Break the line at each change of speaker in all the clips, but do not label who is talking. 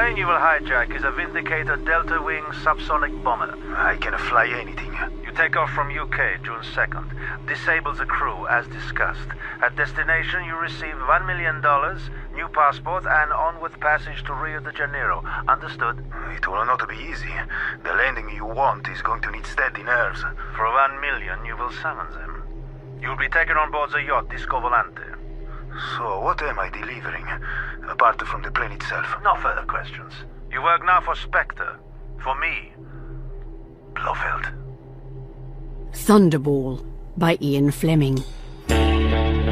plane you will hijack is a Vindicator Delta Wing subsonic bomber.
I can fly anything.
You take off from UK June 2nd. Disable the crew as discussed. At destination you receive $1 million, new passport and onward passage to Rio de Janeiro. Understood?
It will not be easy. The landing you want is going to need steady nerves.
For $1 million you will summon them. You'll be taken on board the yacht Disco Volante.
So what am I delivering, apart from the plane itself?
No further questions. You work now for SPECTRE. For me. Blofeld.
Thunderball by Ian Fleming.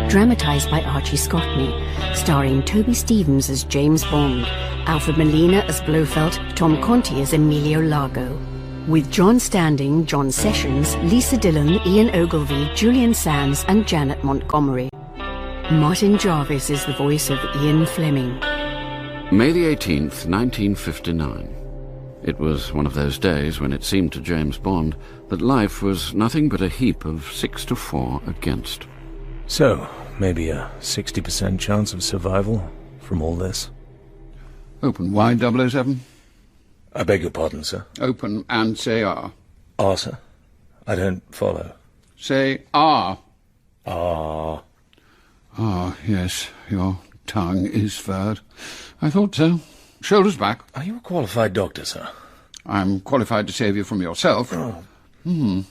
Dramatised by Archie Scotney, starring Toby Stephens as James Bond, Alfred Molina as Blofeld, Tom Conti as Emilio Largo. With John Standing, John Sessions, Lisa Dillon, Ian Ogilvy, Julian Sands and Janet Montgomery. Martin Jarvis is the voice of Ian Fleming.
May the 18th, 1959. It was one of those days when it seemed to James Bond that life was nothing but a heap of 6 to 4 against.
So, maybe a 60% chance of survival from all this?
Open wide, 007.
I beg your pardon, sir.
Open and say R.
R, sir? I don't follow.
Say R.
R.
Ah, yes, your tongue is furred. I thought so. Shoulders back.
Are you a qualified doctor, sir?
I'm qualified to save you from yourself.
Oh.
The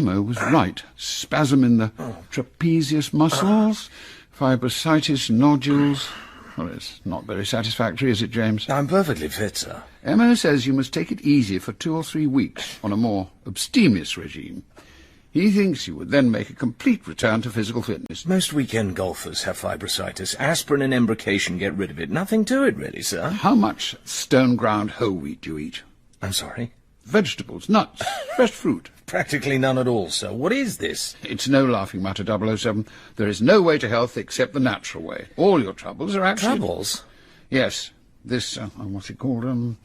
MO was right. Spasm in the trapezius muscles, fibrositis nodules. Well, it's not very satisfactory, is it, James?
I'm perfectly fit, sir.
MO says you must take it easy for 2 or 3 weeks on a more abstemious regime. He thinks you would then make a complete return to physical fitness.
Most weekend golfers have fibrositis. Aspirin and embrocation get rid of it. Nothing to it, really, sir.
How much stone-ground whole wheat do you eat?
I'm sorry?
Vegetables, nuts, fresh fruit.
Practically none at all, sir. What is this?
It's no laughing matter, 007. There is no way to health except the natural way. All your troubles are actually...
Troubles?
Yes. This, what's it called,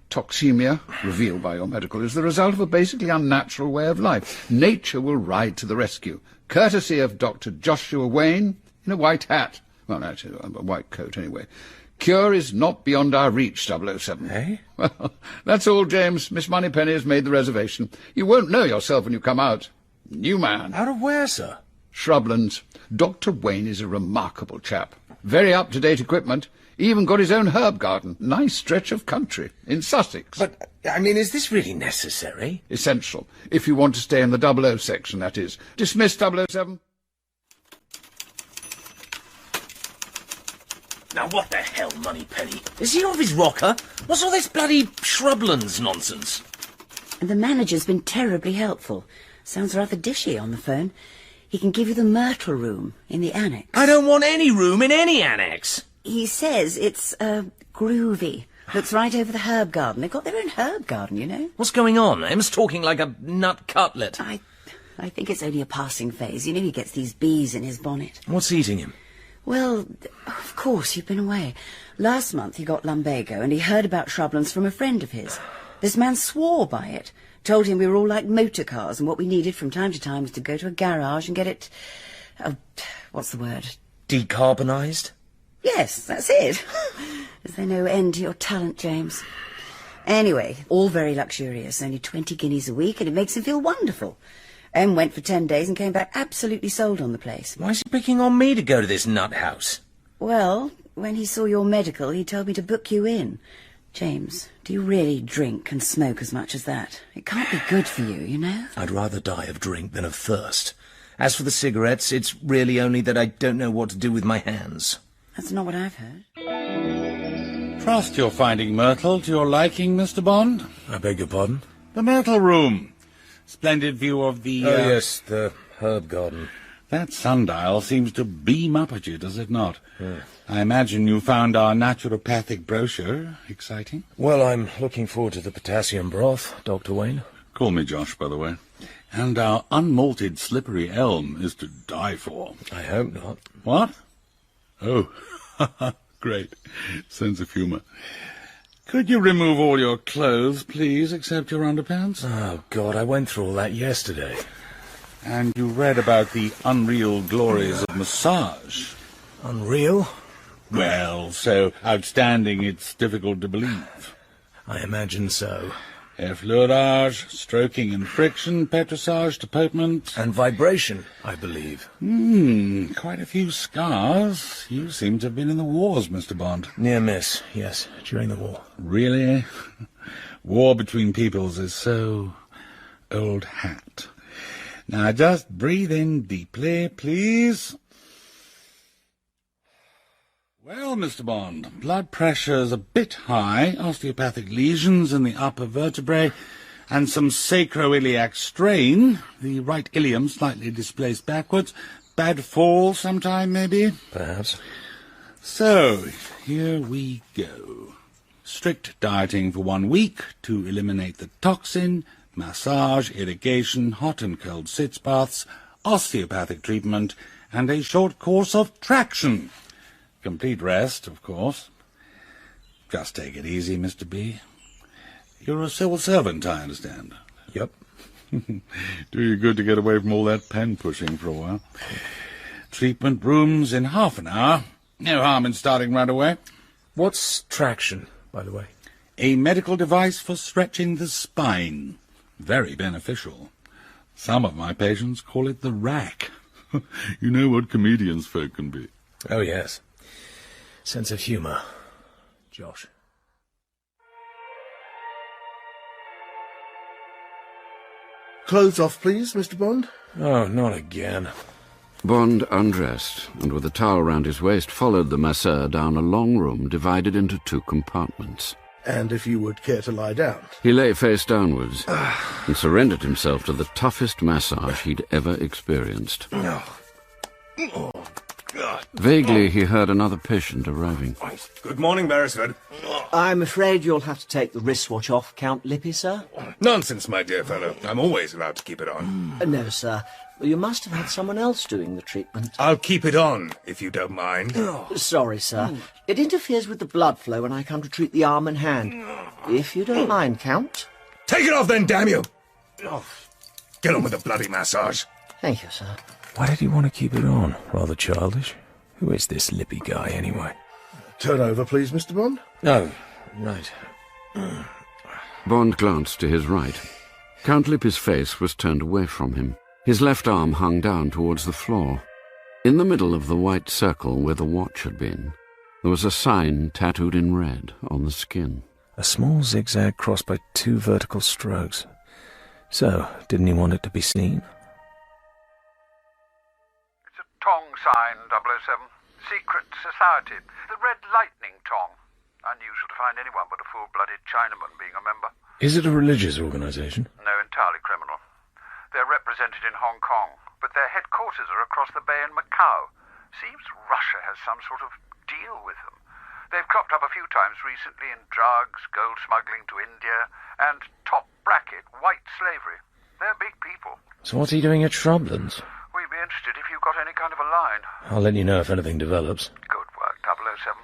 toxemia, revealed by your medical, is the result of a basically unnatural way of life. Nature will ride to the rescue, courtesy of Dr. Joshua Wayne in a white hat. Well, actually, a white coat, anyway. Cure is not beyond our reach, 007.
Eh?
Well, that's all, James. Miss Moneypenny has made the reservation. You won't know yourself when you come out. New man.
Out of where, sir?
Shrublands. Dr. Wayne is a remarkable chap. Very up-to-date equipment. Even got his own herb garden. Nice stretch of country. In Sussex.
But, I mean, is this really necessary?
Essential. If you want to stay in the 00 section, that is. Dismissed, 007.
Now, what the hell, Moneypenny? Is he off his rocker? What's all this bloody Shrublands nonsense?
And the manager's been terribly helpful. Sounds rather dishy on the phone. He can give you the Myrtle room in the annex.
I don't want any room in any annex.
He says it's, groovy. Looks right over the herb garden. They've got their own herb garden, you know.
What's going on? Em's talking like a nut cutlet.
I think it's only a passing phase. You know, he gets these bees in his bonnet.
What's eating him?
Well, of course, you've been away. Last month he got lumbago, and he heard about Shrublands from a friend of his. This man swore by it. Told him we were all like motor cars, and what we needed from time to time was to go to a garage and get it... what's the word?
Decarbonised?
Yes, that's it. There's no end to your talent, James. Anyway, all very luxurious, only 20 guineas a week, and it makes him feel wonderful. Em went for 10 days and came back absolutely sold on the place.
Why is he picking on me to go to this nut house?
Well, when he saw your medical, he told me to book you in. James, do you really drink and smoke as much as that? It can't be good for you, you know?
I'd rather die of drink than of thirst. As for the cigarettes, it's really only that I don't know what to do with my hands.
That's not what I've heard.
Trust you're finding Myrtle to your liking, Mr. Bond.
I beg your pardon?
The Myrtle room. Splendid view of the...
Oh, yes, the herb garden.
That sundial seems to beam up at you, does it not?
Yeah.
I imagine you found our naturopathic brochure exciting?
Well, I'm looking forward to the potassium broth, Dr. Wayne.
Call me Josh, by the way. And our unmalted slippery elm is to die for.
I hope not.
What? Oh, great. Sense of humour. Could you remove all your clothes, please, except your underpants?
Oh, God, I went through all that yesterday.
And you read about the unreal glories of massage.
Unreal?
Well, so outstanding it's difficult to believe.
I imagine so.
Effleurage, stroking and friction, petrissage, deportment.
And vibration, I believe.
Quite a few scars. You seem to have been in the wars, Mr. Bond.
Near miss, yes, during the war.
Really? War between peoples is so old hat. Now just breathe in deeply, please. Well, Mr. Bond, blood pressure's a bit high, osteopathic lesions in the upper vertebrae, and some sacroiliac strain, the right ilium slightly displaced backwards. Bad fall sometime, maybe?
Perhaps.
So, here we go. Strict dieting for 1 week to eliminate the toxin, massage, irrigation, hot and cold sitz baths, osteopathic treatment, and a short course of traction. Complete rest, of course. Just take it easy, Mr. B. You're a civil servant, I understand.
Yep.
Do you good to get away from all that pen pushing for a while. Treatment rooms in half an hour. No harm in starting right away.
What's traction, by the way?
A medical device for stretching the spine. Very beneficial. Some of my patients call it the rack. You know what comedians folk can be.
Oh, yes. Sense of humour. Josh.
Clothes off, please, Mr. Bond.
Oh, not again.
Bond undressed, and with a towel round his waist followed the masseur down a long room divided into 2 compartments.
And if you would care to lie down.
He lay face downwards and surrendered himself to the toughest massage he'd ever experienced. Vaguely, he heard another patient arriving.
Good morning, Beresford.
I'm afraid you'll have to take the wristwatch off, Count Lippy, sir.
Nonsense, my dear fellow. I'm always allowed to keep it on.
No, sir. You must have had someone else doing the treatment.
I'll keep it on, if you don't mind.
Sorry, sir. It interferes with the blood flow when I come to treat the arm and hand. If you don't mind, Count.
Take it off then, damn you! Get on with the bloody massage.
Thank you, sir.
Why did he want to keep it on? Rather childish. Who is this Lippy guy, anyway?
Turn over, please, Mr. Bond.
Oh, right.
Bond glanced to his right. Count Lippy's face was turned away from him. His left arm hung down towards the floor. In the middle of the white circle where the watch had been, there was a sign tattooed in red on the skin.
A small zigzag crossed by 2 vertical strokes. So, didn't he want it to be seen?
It's a tong sign, 007. Secret society. The Red Lightning Tong. Unusual to find anyone but a full-blooded Chinaman being a member.
Is it a religious organisation?
No, entirely criminal. They're represented in Hong Kong, but their headquarters are across the bay in Macau. Seems Russia has some sort of deal with them. They've cropped up a few times recently in drugs, gold smuggling to India, and top bracket white slavery. They're big people.
So what's he doing at Shrublands?
We'd be interested if you've got any kind of a line.
I'll let you know if anything develops.
Good work, 007.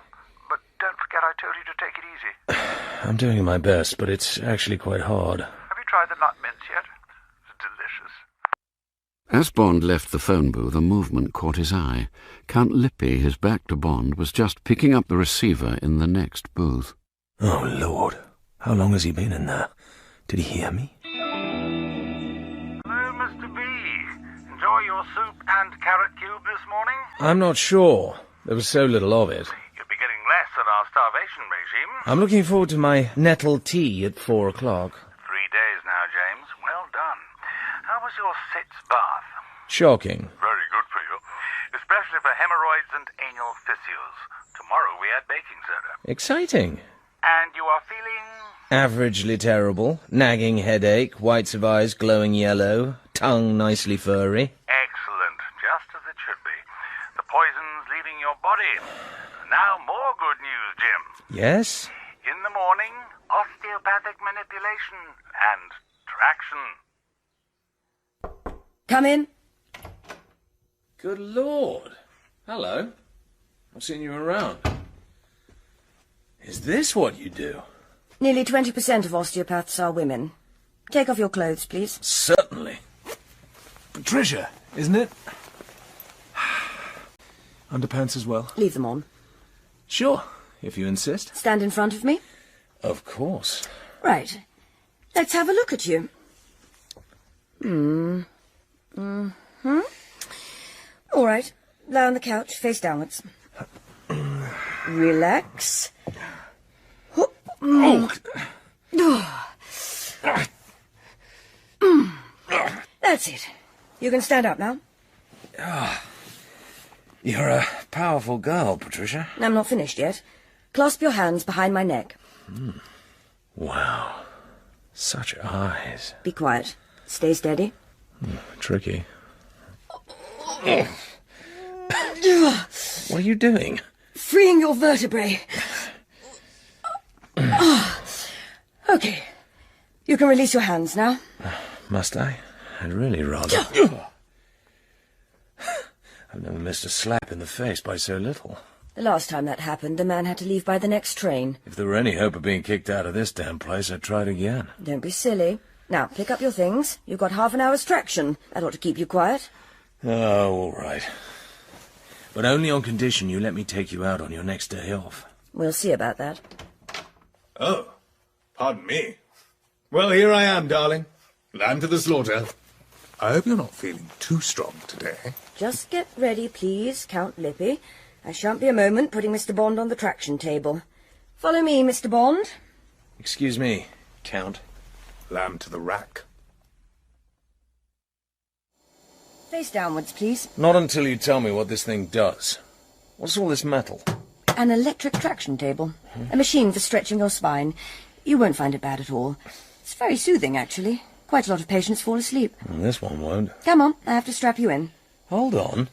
But don't forget I told you to take it easy.
I'm doing my best, but it's actually quite hard.
Have you tried the nut mince yet? It's delicious.
As Bond left the phone booth, a movement caught his eye. Count Lippy, his back to Bond, was just picking up the receiver in the next booth.
Oh, Lord. How long has he been in there? Did he hear me?
Hello, Mr. B. Enjoy your soup and carrot cube this morning?
I'm not sure. There was so little of it.
You'll be getting less at our starvation regime.
I'm looking forward to my nettle tea at 4 o'clock.
3 days now, James. Well done. How was your sitz bath?
Shocking.
Very good for you. Especially for hemorrhoids and anal fissures. Tomorrow we add baking soda.
Exciting.
And you are feeling...
Averagely terrible. Nagging headache, whites of eyes glowing yellow, tongue nicely furry.
Excellent. Just as it should be. The poison's leaving your body. Now more good news, Jim.
Yes?
In the morning, osteopathic manipulation and traction.
Come in.
Good Lord. Hello. I've seen you around. Is this what you do?
Nearly 20% of osteopaths are women. Take off your clothes, please.
Certainly. Patricia, isn't it? Underpants as well?
Leave them on.
Sure, if you insist.
Stand in front of me.
Of course.
Right. Let's have a look at you. All right. Lie on the couch, face downwards. Relax. That's it. You can stand up now.
You're a powerful girl, Patricia.
I'm not finished yet. Clasp your hands behind my neck.
Wow. Such eyes.
Be quiet. Stay steady.
Tricky. What are you doing?
Freeing your vertebrae. Okay. You can release your hands now.
Must I? I'd really rather. I've never missed a slap in the face by so little.
The last time that happened, the man had to leave by the next train.
If there were any hope of being kicked out of this damn place, I'd try it again.
Don't be silly. Now, pick up your things. You've got half an hour's traction. That ought to keep you quiet.
Oh, all right. But only on condition you let me take you out on your next day off.
We'll see about that.
Oh, pardon me. Well, here I am, darling. Lamb to the slaughter. I hope you're not feeling too strong today.
Just get ready, please, Count Lippy. I shan't be a moment putting Mr. Bond on the traction table. Follow me, Mr. Bond.
Excuse me, Count.
Lamb to the rack.
Face downwards, please.
Not until you tell me what this thing does. What's all this metal?
An electric traction table. A machine for stretching your spine. You won't find it bad at all. It's very soothing, actually. Quite a lot of patients fall asleep.
This one won't.
Come on, I have to strap you in.
Hold on.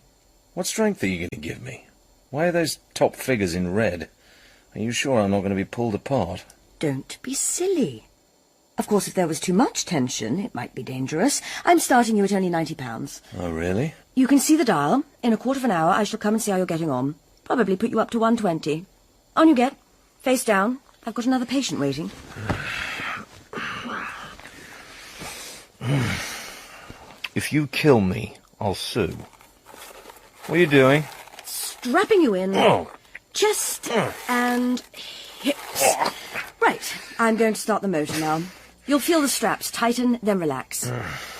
What strength are you going to give me? Why are those top figures in red? Are you sure I'm not going to be pulled apart?
Don't be silly. Of course, if there was too much tension, it might be dangerous. I'm starting you at only £90.
Oh, really?
You can see the dial. In a quarter of an hour, I shall come and see how you're getting on. Probably put you up to 120. On you get. Face down. I've got another patient waiting.
If you kill me, I'll sue. What are you doing?
Strapping you in. Chest and hips. Right, I'm going to start the motor now. You'll feel the straps tighten, then relax.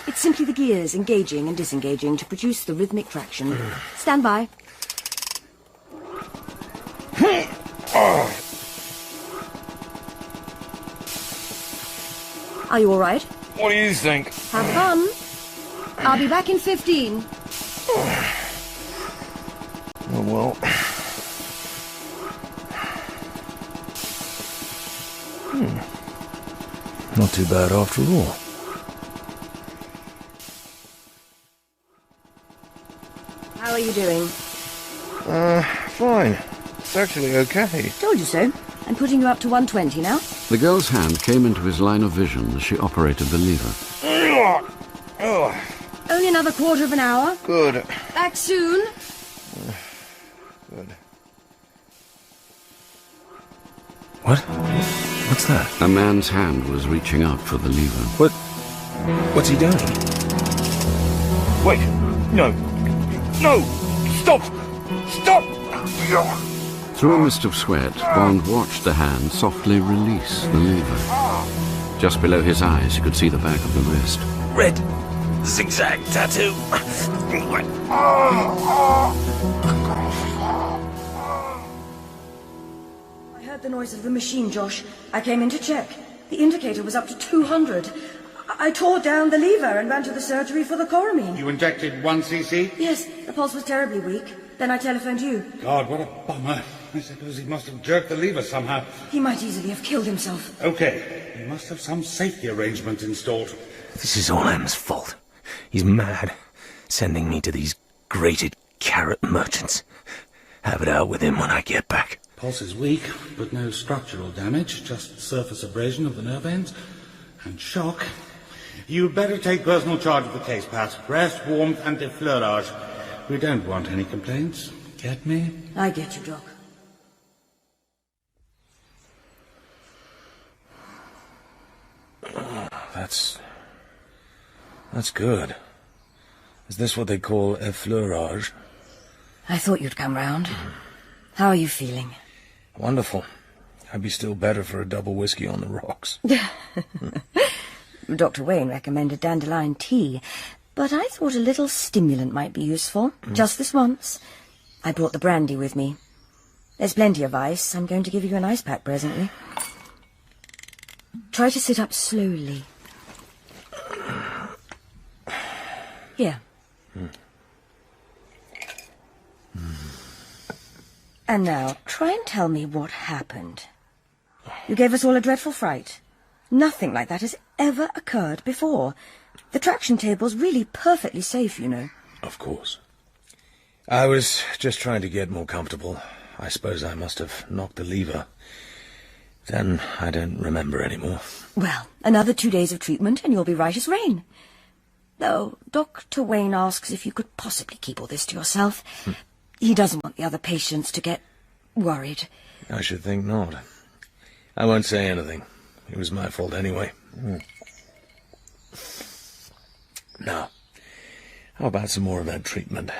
It's simply the gears engaging and disengaging to produce the rhythmic traction. Stand by. Are you all right?
What do you think?
Have fun. I'll be back in 15.
Oh, well. Not too bad after all.
How are you doing?
Fine. It's actually okay.
Told you so. I'm putting you up to 120 now.
The girl's hand came into his line of vision as she operated the lever.
Only another quarter of an hour.
Good.
Back soon.
Good. What? What's that?
A man's hand was reaching out for the lever.
What's he doing? Wait. No. No! Stop! Stop!
Through a mist of sweat, Bond watched the hand softly release the lever. Just below his eyes, he could see the back of the wrist.
Red zigzag tattoo.
I heard the noise of the machine, Josh. I came in to check. The indicator was up to 200. I tore down the lever and ran to the surgery for the choramine.
You injected 1 cc?
Yes, the pulse was terribly weak. Then I telephoned you.
God, what a bummer. I suppose he must have jerked the lever somehow.
He might easily have killed himself.
Okay, he must have some safety arrangement installed.
This is all M's fault. He's mad, sending me to these grated carrot merchants. Have it out with him when I get back.
Pulse is weak, but no structural damage, just surface abrasion of the nerve ends and shock. You'd better take personal charge of the case, Pat. Rest, warmth, and defleurage. We don't want any complaints. Get me?
I get you, Doc.
That's good. Is this what they call effleurage?
I thought you'd come round. How are you feeling?
Wonderful. I'd be still better for a double whiskey on the rocks.
Dr. Wayne recommended dandelion tea, but I thought a little stimulant might be useful, just this once. I brought the brandy with me. There's plenty of ice. I'm going to give you an ice pack presently. Try to sit up slowly. Here. And now, try and tell me what happened. You gave us all a dreadful fright. Nothing like that has ever occurred before. The traction table's really perfectly safe, you know.
Of course. I was just trying to get more comfortable. I suppose I must have knocked the lever. Then I don't remember anymore.
Well, another 2 days of treatment and you'll be right as rain. Though Dr. Wayne asks if you could possibly keep all this to yourself. He doesn't want the other patients to get worried.
I should think not. I won't say anything. It was my fault anyway. Now, how about some more of that treatment?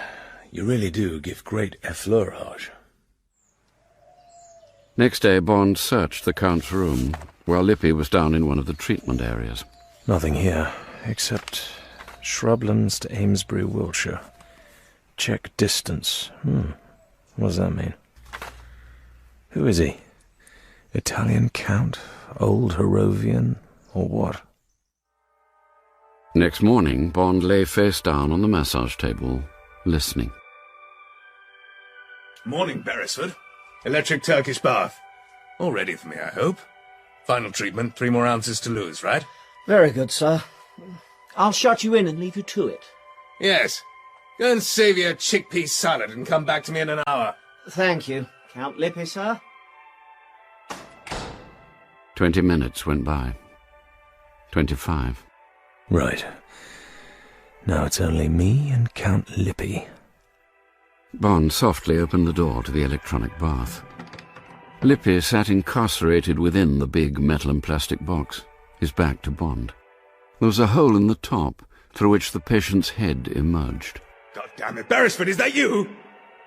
You really do give great effleurage.
Next day, Bond searched the Count's room, while Lippy was down in one of the treatment areas.
Nothing here, except shrublands to Amesbury, Wiltshire. Check distance. What does that mean? Who is he? Italian Count? Old Harrovian? Or what?
Next morning, Bond lay face down on the massage table, listening.
Morning, Beresford. Electric Turkish bath. All ready for me, I hope. Final treatment, 3 more ounces to lose, right?
Very good, sir. I'll shut you in and leave you to it.
Yes. Go and save your chickpea salad and come back to me in an hour.
Thank you. Count Lippy, sir.
20 minutes went by. 25.
Right. Now it's only me and Count Lippy.
Bond softly opened the door to the electronic bath. Lippy sat incarcerated within the big metal and plastic box, his back to Bond. There was a hole in the top, through which the patient's head emerged.
God damn it, Beresford, is that you?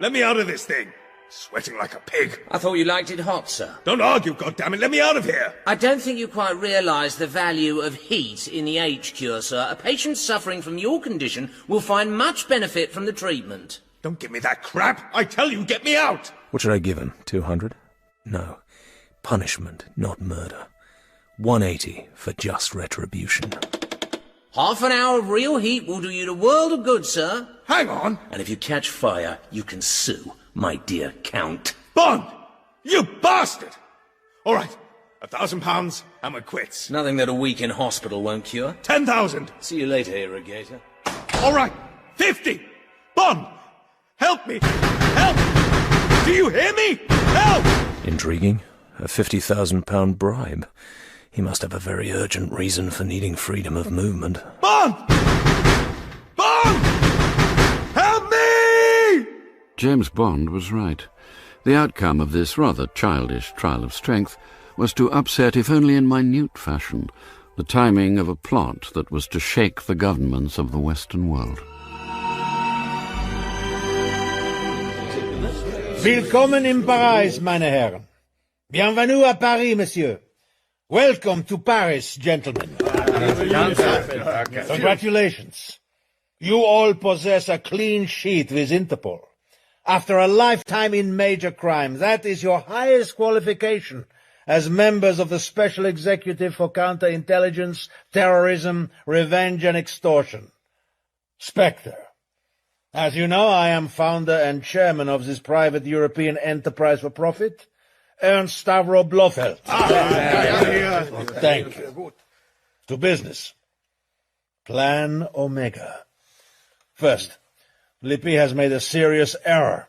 Let me out of this thing. Sweating like a pig.
I thought you liked it hot, sir.
Don't argue, goddammit. Let me out of here.
I don't think you quite realise the value of heat in the H-cure, sir. A patient suffering from your condition will find much benefit from the treatment.
Don't give me that crap. I tell you, get me out.
What should I give him? 200? No. Punishment, not murder. 180 for just retribution.
Half an hour of real heat will do you the world of good, sir.
Hang on.
And if you catch fire, you can sue, my dear Count.
Bond! You bastard! All right, £1,000 and we're quits.
Nothing that a week in hospital won't cure.
10,000.
See you later, Irrigator.
All right, 50. Bond, help me. Help! Do you hear me? Help!
Intriguing. A £50,000 bribe. He must have a very urgent reason for needing freedom of movement.
Bond! Bond! Help me!
James Bond was right. The outcome of this rather childish trial of strength was to upset, if only in minute fashion, the timing of a plot that was to shake the governments of the Western world.
Willkommen in Paris, meine Herren. Bienvenue à Paris, monsieur. Welcome to Paris, gentlemen. Congratulations. You all possess a clean sheet with Interpol. After a lifetime in major crime, that is your highest qualification as members of the Special Executive for Counterintelligence, Terrorism, Revenge and Extortion. SPECTRE. As you know, I am founder and chairman of this private European enterprise for profit, Ernst Blofeld. Thank you. To business. Plan Omega. First, Lippy has made a serious error.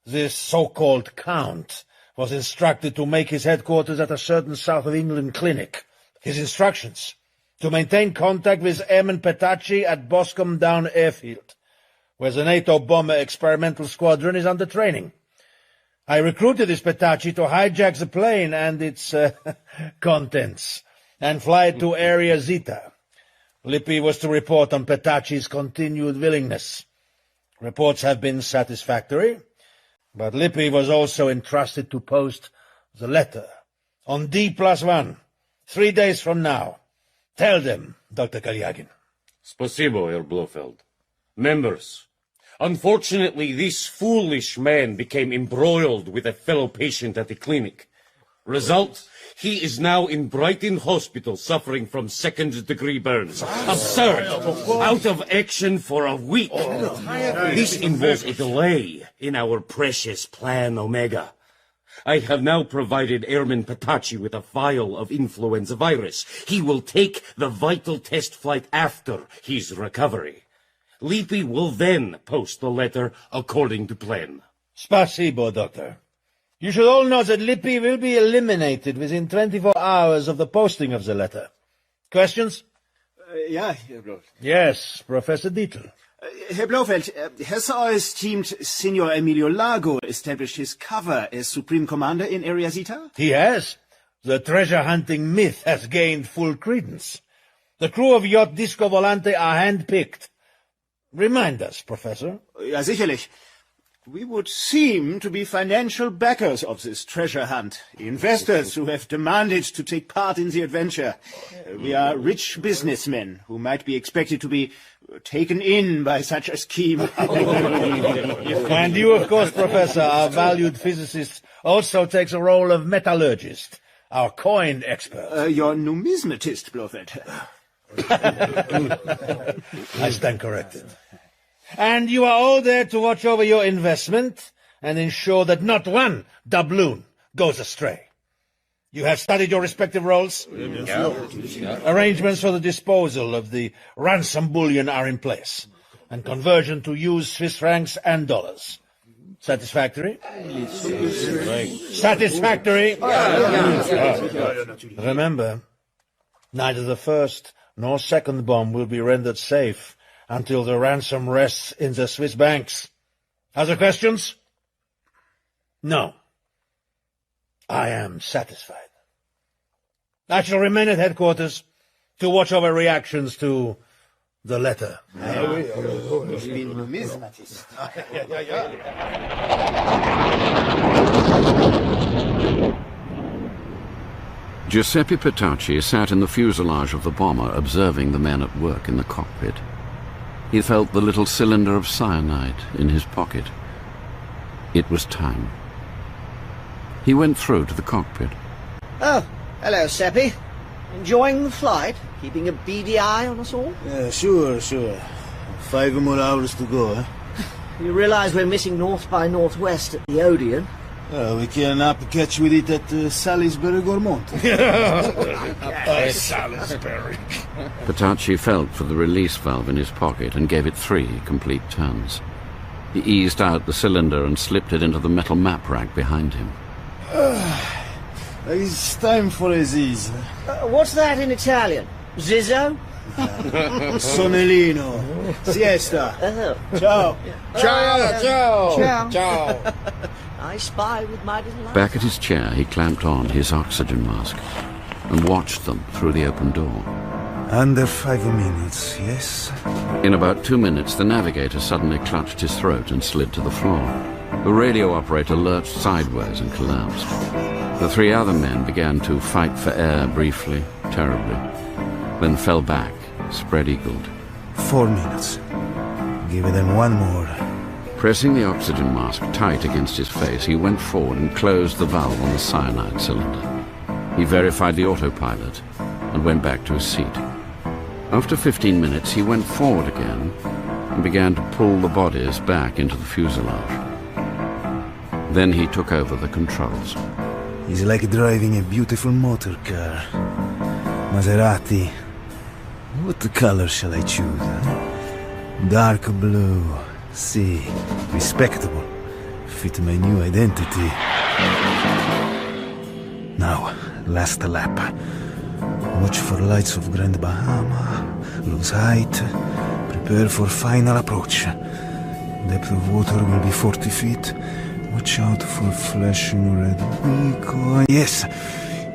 This so-called Count was instructed to make his headquarters at a certain south of England clinic. His instructions: to maintain contact with Eamon Petacci at Boscombe Down Airfield, where the NATO bomber experimental squadron is under training. I recruited this Petacci to hijack the plane and its contents and fly it to Area Zeta. Lippy was to report on Petacci's continued willingness. Reports have been satisfactory. But Lippi was also entrusted to post the letter on D+1, 3 days from now. Tell them, Dr. Kalyagin.
Spasibo, Herr Blofeld. Members, unfortunately, this foolish man became embroiled with a fellow patient at the clinic. Result, he is now in Brighton Hospital suffering from second-degree burns. Absurd! Out of action for a week. This involves a delay in our precious Plan Omega. I have now provided Airman Patachi with a vial of influenza virus. He will take the vital test flight after his recovery. Lippi will then post the letter according to plan.
Spasibo, Doctor. You should all know that Lippi will be eliminated within 24 hours of the posting of the letter. Questions?
Ja, Herr Blofeld.
Yes, Professor Dietl.
Herr Blofeld, has our esteemed Signor Emilio Lago established his cover as Supreme Commander in Area Zeta?
He has. The treasure-hunting myth has gained full credence. The crew of yacht Disco Volante are hand-picked. Remind us, Professor.
Ja, sicherlich. We would seem to be financial backers of this treasure hunt. Investors who have demanded to take part in the adventure. We are rich businessmen who might be expected to be taken in by such a scheme.
And you, of course, Professor, our valued physicist, also takes a role of metallurgist, our coin expert.
Your numismatist, Blofeld.
I stand corrected. And you are all there to watch over your investment and ensure that not one doubloon goes astray. You have studied your respective roles?
Yeah.
Arrangements for the disposal of the ransom bullion are in place, and conversion to use Swiss francs and dollars. Satisfactory? Satisfactory? Remember, neither the first nor second bomb will be rendered safe until the ransom rests in the Swiss banks. Other questions? No. I am satisfied. I shall remain at headquarters to watch over reactions to the letter.
Giuseppe Petacci sat in the fuselage of the bomber, observing the men at work in the cockpit. He felt the little cylinder of cyanide in his pocket. It was time. He went through to the cockpit.
Oh, hello, Seppi. Enjoying the flight? Keeping a beady eye on us all?
Yeah, sure. 5 more hours to go, eh?
You realise we're missing north by northwest at the Odeon?
We can up catch with it at Salisbury Gormont.
Salisbury.
Petacci felt for the release valve in his pocket and gave it 3 complete turns. He eased out the cylinder and slipped it into the metal map rack behind him.
It's time for a ziz.
What's that in Italian? Zizzo?
Sonellino. Siesta. Ciao.
Ciao. I spy with my little eyes.
Back at his chair, he clamped on his oxygen mask and watched them through the open door.
Under 5 minutes, yes?
In about 2 minutes, the navigator suddenly clutched his throat and slid to the floor. The radio operator lurched sideways and collapsed. The 3 other men began to fight for air briefly, terribly, then fell back, spread-eagled.
4 minutes. Give them 1 more.
Pressing the oxygen mask tight against his face, he went forward and closed the valve on the cyanide cylinder. He verified the autopilot and went back to his seat. After 15 minutes, he went forward again and began to pull the bodies back into the fuselage. Then he took over the controls.
It's like driving a beautiful motor car. Maserati. What color shall I choose? Dark blue. See, respectable. Fit my new identity. Now, last lap. Watch for lights of Grand Bahama. Lose height. Prepare for final approach. Depth of water will be 40 feet. Watch out for flashing red beacon. Yes,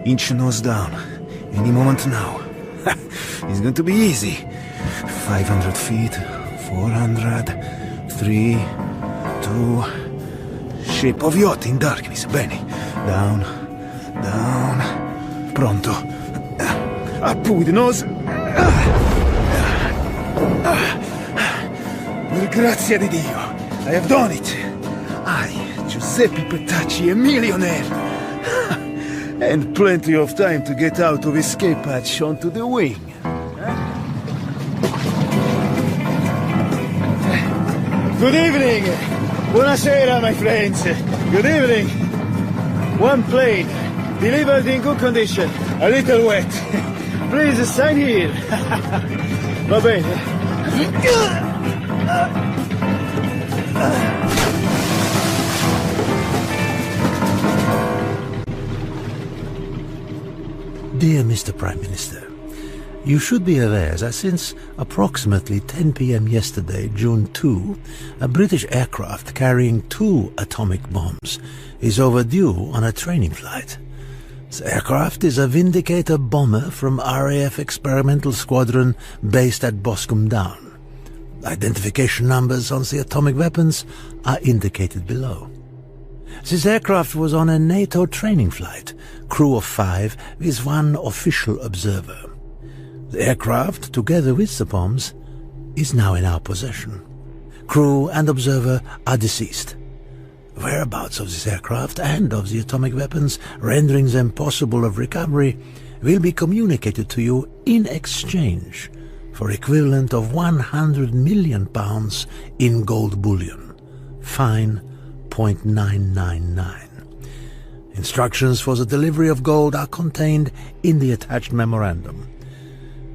inch nose down. Any moment now. It's going to be easy. 500 feet. 400. 3, 2, shape of yacht in darkness. Bene. Down, down. Pronto. Up with the nose. Per grazia di Dio, I have done it. I, Giuseppe Petacci, a millionaire. And plenty of time to get out of escape hatch onto the wing. Good evening. Buonasera, my friends. Good evening. One plane, delivered in good condition, a little wet. Please sign here. Va bene.
Dear Mr. Prime Minister, you should be aware that since approximately 10 p.m. yesterday, June 2, a British aircraft carrying 2 atomic bombs is overdue on a training flight. This aircraft is a Vindicator bomber from RAF Experimental Squadron based at Boscombe Down. Identification numbers on the atomic weapons are indicated below. This aircraft was on a NATO training flight, crew of 5 with 1 official observer. The aircraft, together with the bombs, is now in our possession. Crew and observer are deceased. Whereabouts of this aircraft and of the atomic weapons, rendering them possible of recovery, will be communicated to you in exchange for equivalent of £100 million in gold bullion. Fine .999. Instructions for the delivery of gold are contained in the attached memorandum.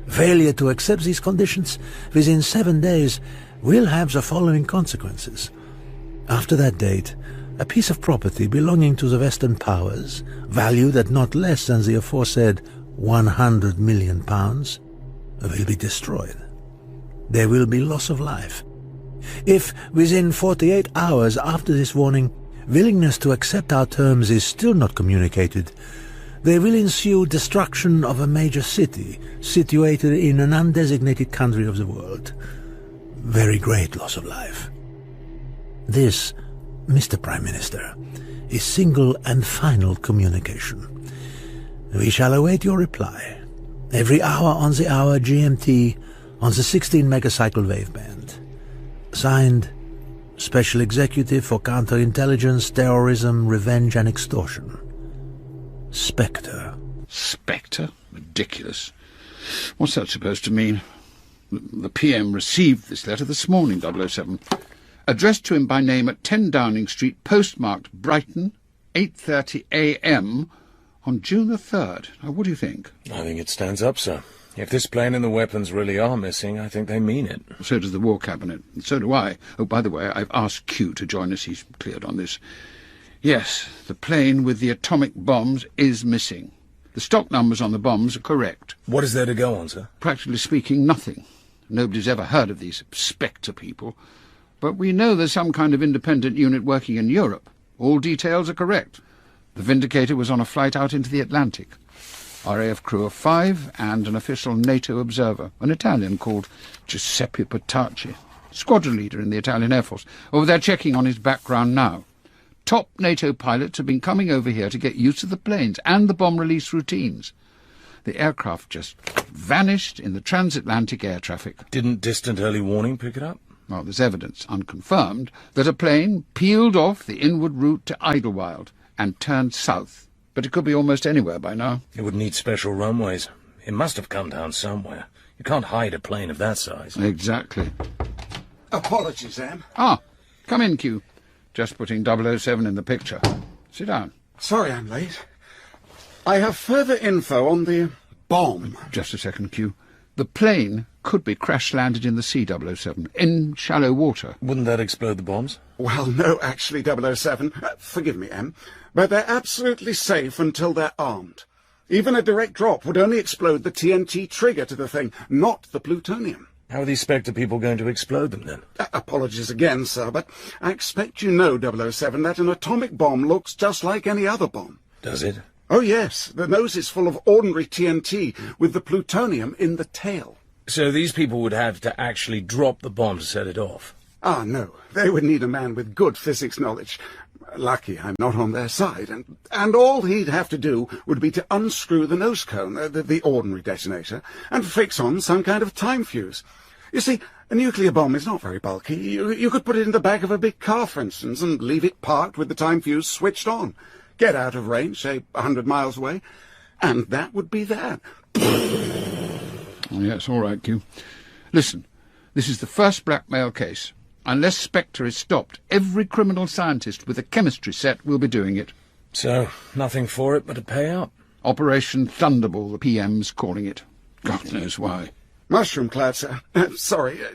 Failure to accept these conditions within 7 days will have the following consequences. After that date, a piece of property belonging to the Western powers, valued at not less than the aforesaid £100 million, will be destroyed. There will be loss of life. If, within 48 hours after this warning, willingness to accept our terms is still not communicated, there will ensue destruction of a major city situated in an undesignated country of the world. Very great loss of life. This, Mr. Prime Minister, is single and final communication. We shall await your reply, every hour on the hour GMT on the 16 megacycle waveband. Signed, Special Executive for Counterintelligence, Terrorism, Revenge and Extortion. SPECTRE.
SPECTRE? Ridiculous. What's that supposed to mean? The PM received this letter this morning, 007. Addressed to him by name at 10 Downing Street, postmarked Brighton, 8:30 a.m. on June the 3rd. Now, what do you think?
I think it stands up, sir. If this plane and the weapons really are missing, I think they mean it.
So does the War Cabinet. And so do I. Oh, by the way, I've asked Q to join us. He's cleared on this. Yes, the plane with the atomic bombs is missing. The stock numbers on the bombs are correct.
What is there to go on, sir?
Practically speaking, nothing. Nobody's ever heard of these SPECTRE people. But we know there's some kind of independent unit working in Europe. All details are correct. The Vindicator was on a flight out into the Atlantic. RAF crew of 5 and an official NATO observer, an Italian called Giuseppe Petacci, squadron leader in the Italian Air Force. Over there checking on his background now. Top NATO pilots have been coming over here to get used to the planes and the bomb release routines. The aircraft just vanished in the transatlantic air traffic.
Didn't distant early warning pick it up?
Well, there's evidence, unconfirmed, that a plane peeled off the inward route to Idlewild and turned south. But it could be almost anywhere by now.
It would need special runways. It must have come down somewhere. You can't hide a plane of that size.
Exactly.
Apologies, Am.
Ah, come in, Q. Just putting 007 in the picture. Sit down.
Sorry I'm late. I have further info on the bomb.
Just a second, Q. The plane could be crash-landed in the sea, 007, in shallow water.
Wouldn't that explode the bombs?
Well, no, actually, 007. Forgive me, M. But they're absolutely safe until they're armed. Even a direct drop would only explode the TNT trigger to the thing, not the plutonium.
How are these SPECTRE people going to explode them, then?
Apologies again, sir, but I expect you know, 007, that an atomic bomb looks just like any other bomb.
Does it?
Oh, yes. The nose is full of ordinary TNT, with the plutonium in the tail.
So these people would have to actually drop the bomb to set it off?
Ah, no. They would need a man with good physics knowledge. Lucky I'm not on their side, and all he'd have to do would be to unscrew the nose cone, the ordinary detonator, and fix on some kind of time fuse. You see, a nuclear bomb is not very bulky. You could put it in the back of a big car, for instance, and leave it parked with the time fuse switched on. Get out of range, say 100 miles away, and that would be that.
Oh, yes, all right, Q. Listen, this is the first blackmail case. Unless SPECTRE is stopped, every criminal scientist with a chemistry set will be doing it.
So, nothing for it but a payout?
Operation Thunderball, the PM's calling it. God knows why.
Mushroom cloud, sir.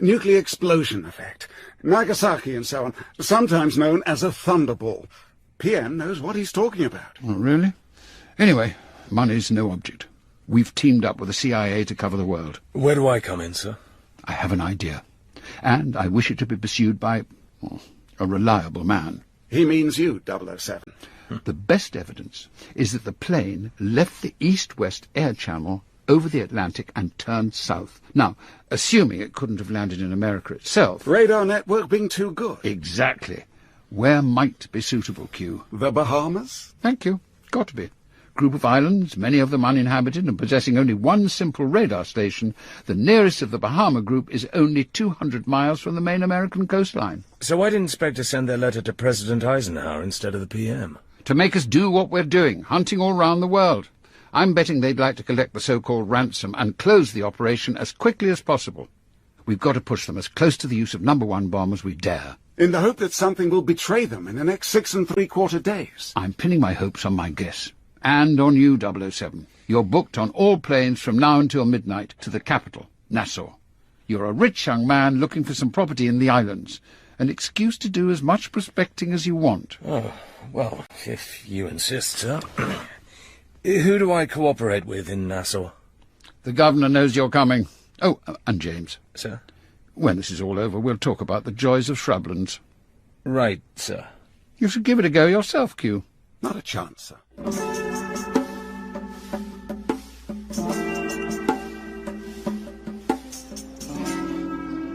Nuclear explosion effect. Nagasaki and so on. Sometimes known as a thunderball. PM knows what he's talking about.
Oh, really? Anyway, money's no object. We've teamed up with the CIA to cover the world.
Where do I come in, sir?
I have an idea. And I wish it to be pursued by a reliable man.
He means you, 007.
The best evidence is that the plane left the east-west air channel over the Atlantic and turned south. Now, assuming it couldn't have landed in America itself...
Radar network being too good.
Exactly. Where might be suitable, Q?
The Bahamas?
Thank you. Got to be. Group of islands, many of them uninhabited and possessing only one simple radar station. The nearest of the Bahama group is only 200 miles from the main American coastline.
So why didn't SPECTRE send their letter to President Eisenhower instead of the PM?
To make us do what we're doing, hunting all round the world. I'm betting they'd like to collect the so-called ransom and close the operation as quickly as possible. We've got to push them as close to the use of No. 1 bomb as we dare.
In the hope that something will betray them in the next 6 3/4 days.
I'm pinning my hopes on my guess. And on you, 007. You're booked on all planes from now until midnight to the capital, Nassau. You're a rich young man looking for some property in the islands. An excuse to do as much prospecting as you want.
Oh, well, if you insist, sir. Who do I cooperate with in Nassau?
The governor knows you're coming. Oh, and James.
Sir?
When this is all over, we'll talk about the joys of shrublands.
Right, sir.
You should give it a go yourself, Q.
Not a chance, sir.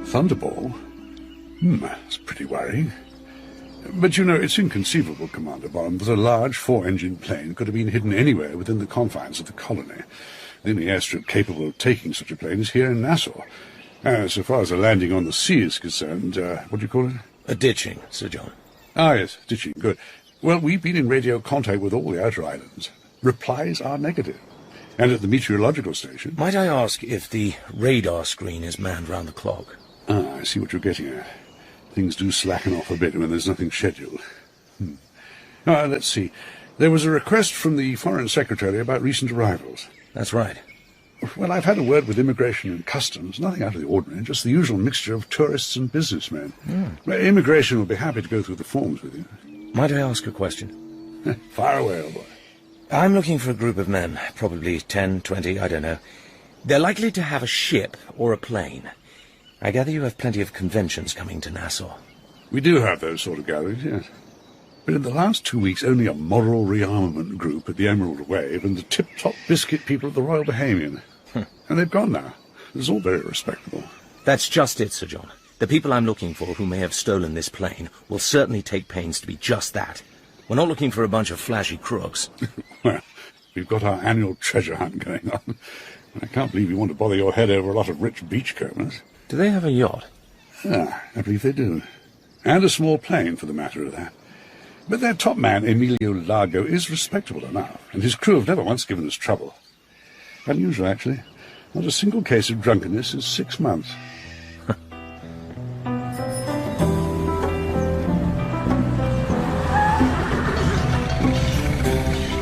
Thunderball? That's pretty worrying. But, you know, it's inconceivable, Commander Bond, that a large 4-engine plane could have been hidden anywhere within the confines of the colony. The only airstrip capable of taking such a plane is here in Nassau. So far as a landing on the sea is concerned, what do you call it?
A ditching, Sir John.
Ah, yes, ditching, good. Well, we've been in radio contact with all the outer islands. Replies are negative. And at the meteorological station...
Might I ask if the radar screen is manned round the clock?
Ah, I see what you're getting at. Things do slacken off a bit when there's nothing scheduled. Let's see. There was a request from the Foreign Secretary about recent arrivals.
That's right.
Well, I've had a word with Immigration and Customs. Nothing out of the ordinary, just the usual mixture of tourists and businessmen. Immigration will be happy to go through the forms with you.
Might I ask a question?
Fire away, old boy.
I'm looking for a group of men, probably 10, 20, I don't know. They're likely to have a ship or a plane. I gather you have plenty of conventions coming to Nassau.
We do have those sort of gatherings, yes. But in the last 2 weeks, only a moral rearmament group at the Emerald Wave and the tip-top biscuit people at the Royal Bahamian. And they've gone now. It's all very respectable.
That's just it, Sir John. The people I'm looking for who may have stolen this plane will certainly take pains to be just that. We're not looking for a bunch of flashy crooks.
Well, we've got our annual treasure hunt going on. I can't believe you want to bother your head over a lot of rich beachcombers.
Do they have a yacht?
Ah, I believe they do. And a small plane, for the matter of that. But their top man, Emilio Largo, is respectable enough, and his crew have never once given us trouble. Unusual, actually. Not a single case of drunkenness in 6 months.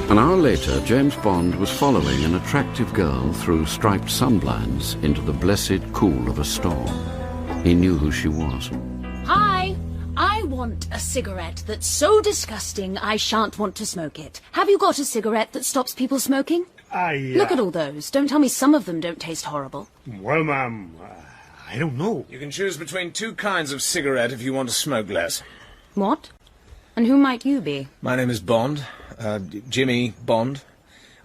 An hour later, James Bond was following an attractive girl through striped sunblinds into the blessed cool of a storm. He knew who she was.
Hi! I want a cigarette that's so disgusting I shan't want to smoke it. Have you got a cigarette that stops people smoking? Look at all those. Don't tell me some of them don't taste horrible.
Well, ma'am, I don't know.
You can choose between 2 kinds of cigarette if you want to smoke less.
What? And who might you be?
My name is Bond. Jimmy Bond.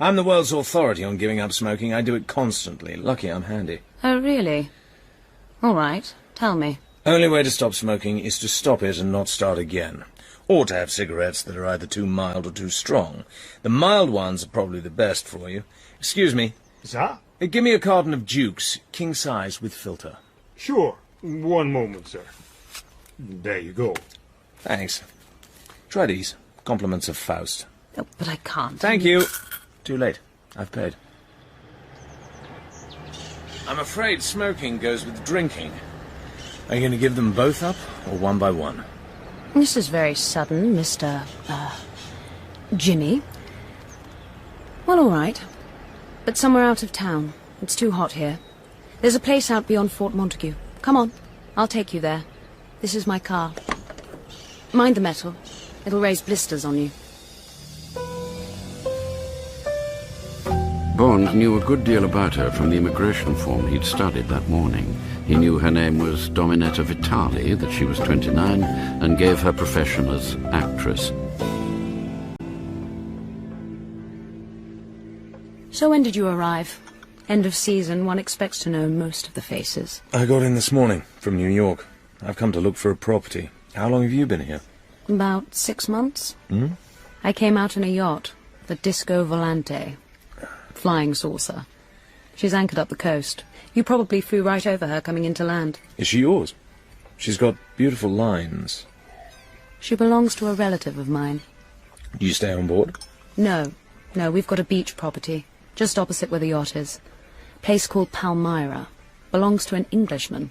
I'm the world's authority on giving up smoking. I do it constantly. Lucky I'm handy.
Oh, really? All right. Tell me.
Only way to stop smoking is to stop it and not start again. or to have cigarettes that are either too mild or too strong. The mild ones are probably the best for you. Excuse me.
Sir?
Give me a carton of Dukes, king size with filter.
Sure. One moment, sir. There you go.
Thanks. Try these. Compliments of Faust.
Oh, but I can't.
Thank you. Too late. I've paid. I'm afraid smoking goes with drinking. Are you going to give them both up, or one by one?
This is very sudden, Mr. Jimmy. Well, all right. But somewhere out of town. It's too hot here. There's a place out beyond Fort Montague. Come on. I'll take you there. This is my car. Mind the metal. It'll raise blisters on you.
Bond knew a good deal about her from the immigration form he'd studied that morning. He knew her name was Dominetta Vitali, that she was 29, and gave her profession as actress.
So when did you arrive? End of season, one expects to know most of the faces.
I got in this morning from New York. I've come to look for a property. How long have you been here?
About 6 months.
Hmm?
I came out in a yacht, the Disco Volante. Flying saucer. She's anchored up the coast. You probably flew right over her coming into land.
Is she yours? She's got beautiful lines.
She belongs to a relative of mine.
Do you stay on board?
No, we've got a beach property, just opposite where the yacht is. Place called Palmyra. Belongs to an Englishman.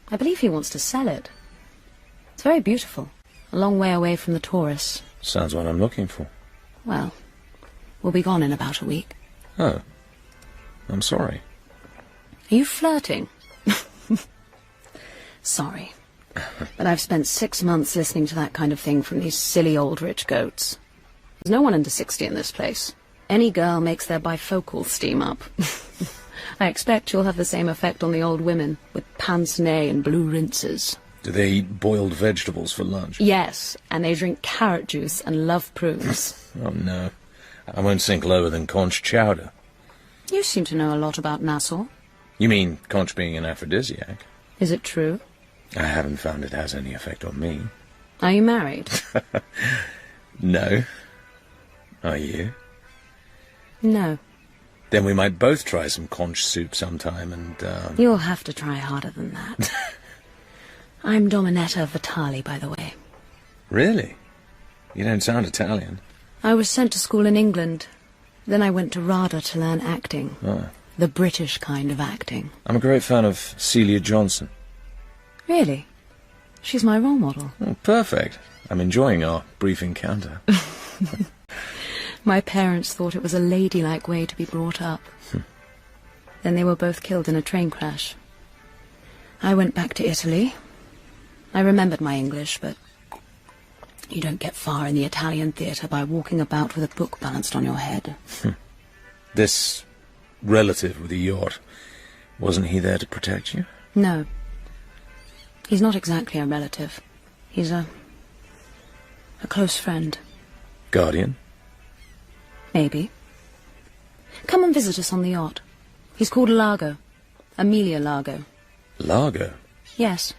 I believe he wants to sell it. It's very beautiful. A long way away from the tourists.
Sounds what I'm looking for.
Well, we'll be gone in about a week.
Oh. I'm sorry.
Are you flirting? Sorry. But I've spent 6 months listening to that kind of thing from these silly old rich goats. There's no one under 60 in this place. Any girl makes their bifocals steam up. I expect you'll have the same effect on the old women, with pince-nez and blue rinses.
Do they eat boiled vegetables for lunch?
Yes, and they drink carrot juice and love prunes.
Oh, no. I won't sink lower than conch chowder.
You seem to know a lot about Nassau.
You mean conch being an aphrodisiac?
Is it true?
I haven't found it has any effect on me.
Are you married?
No. Are you?
No.
Then we might both try some conch soup sometime and,
You'll have to try harder than that. I'm Dominetta Vitali, by the way.
Really? You don't sound Italian.
I was sent to school in England. Then I went to RADA to learn acting.
Oh.
The British kind of acting.
I'm a great fan of Celia Johnson.
Really? She's my role model.
Oh, perfect. I'm enjoying our brief encounter.
My parents thought it was a ladylike way to be brought up. Then they were both killed in a train crash. I went back to Italy. I remembered my English, but you don't get far in the Italian theatre by walking about with a book balanced on your head.
This relative with the yacht, wasn't he there to protect you?
No. He's not exactly a relative. He's a close friend.
Guardian?
Maybe. Come and visit us on the yacht. He's called Largo. Amelia Largo.
Largo?
Yes.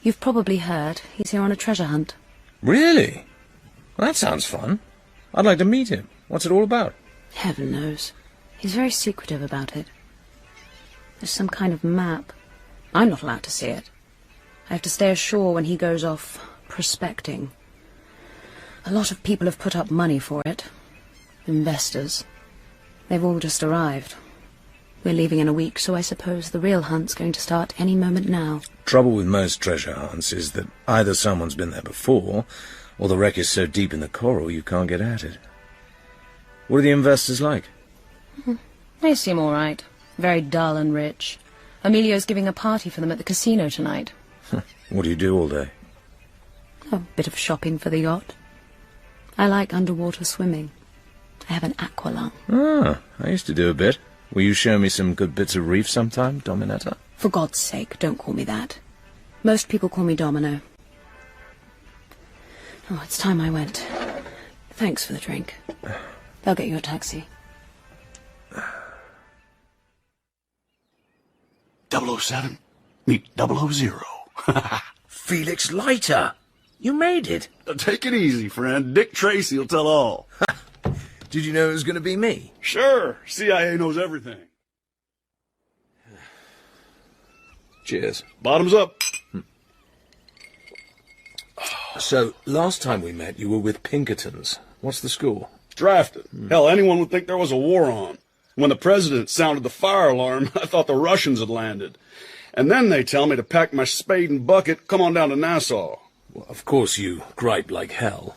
You've probably heard. He's here on a treasure hunt.
Really? Well, that sounds fun. I'd like to meet him. What's it all about?
Heaven knows. He's very secretive about it. There's some kind of map. I'm not allowed to see it. I have to stay ashore when he goes off prospecting. A lot of people have put up money for it. Investors. They've all just arrived. We're leaving in a week, so I suppose the real hunt's going to start any moment now.
Trouble with most treasure hunts is that either someone's been there before, or the wreck is so deep in the coral you can't get at it. What are the investors like?
They seem all right. Very dull and rich. Emilio's giving a party for them at the casino tonight.
What do you do all day?
A bit of shopping for the yacht. I like underwater swimming. I have an aqua lung.
Ah, I used to do a bit. Will you show me some good bits of reef sometime, Dominetta?
For God's sake, don't call me that. Most people call me Domino. Oh, it's time I went. Thanks for the drink. They'll get you a taxi.
007, meet 000.
Felix Leiter! You made it.
Take it easy, friend. Dick Tracy will tell all.
Did you know it was going to be me?
Sure. CIA knows everything.
Cheers.
Bottoms up.
So, last time we met, you were with Pinkertons. What's the score?
Drafted. Hell, anyone would think there was a war on. When the president sounded the fire alarm, I thought the Russians had landed. And then they tell me to pack my spade and bucket, come on down to Nassau.
Well, of course you gripe like hell.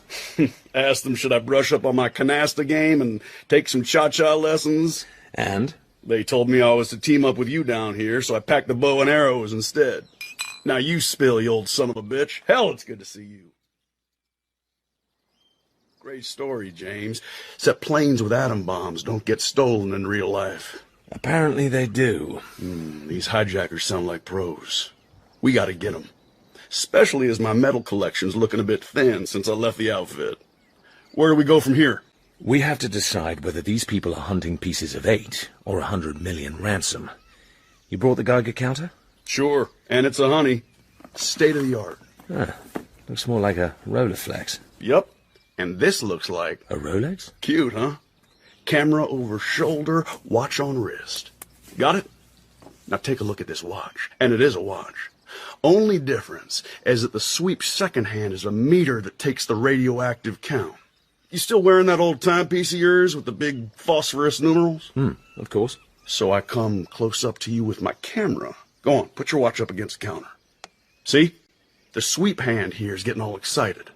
Asked them should I brush up on my canasta game and take some cha-cha lessons.
And?
They told me I was to team up with you down here, so I packed the bow and arrows instead. Now you spill, you old son of a bitch. Hell, it's good to see you. Great story, James. Except planes with atom bombs don't get stolen in real life.
Apparently they do.
These hijackers sound like pros. We gotta get them. Especially as my medal collection's looking a bit thin since I left the outfit. Where do we go from here?
We have to decide whether these people are hunting pieces of 8 or 100 million ransom. You brought the Geiger counter?
Sure, and it's a honey. State of the art.
Looks more like a Rolleiflex.
Yup, and this looks like...
A Rolex?
Cute, huh? Camera over shoulder, watch on wrist. Got it? Now take a look at this watch. And it is a watch. Only difference is that the sweep second hand is a meter that takes the radioactive count. You still wearing that old timepiece of yours with the big phosphorus numerals?
Of course.
So I come close up to you with my camera. Go on, put your watch up against the counter. See? The sweep hand here is getting all excited.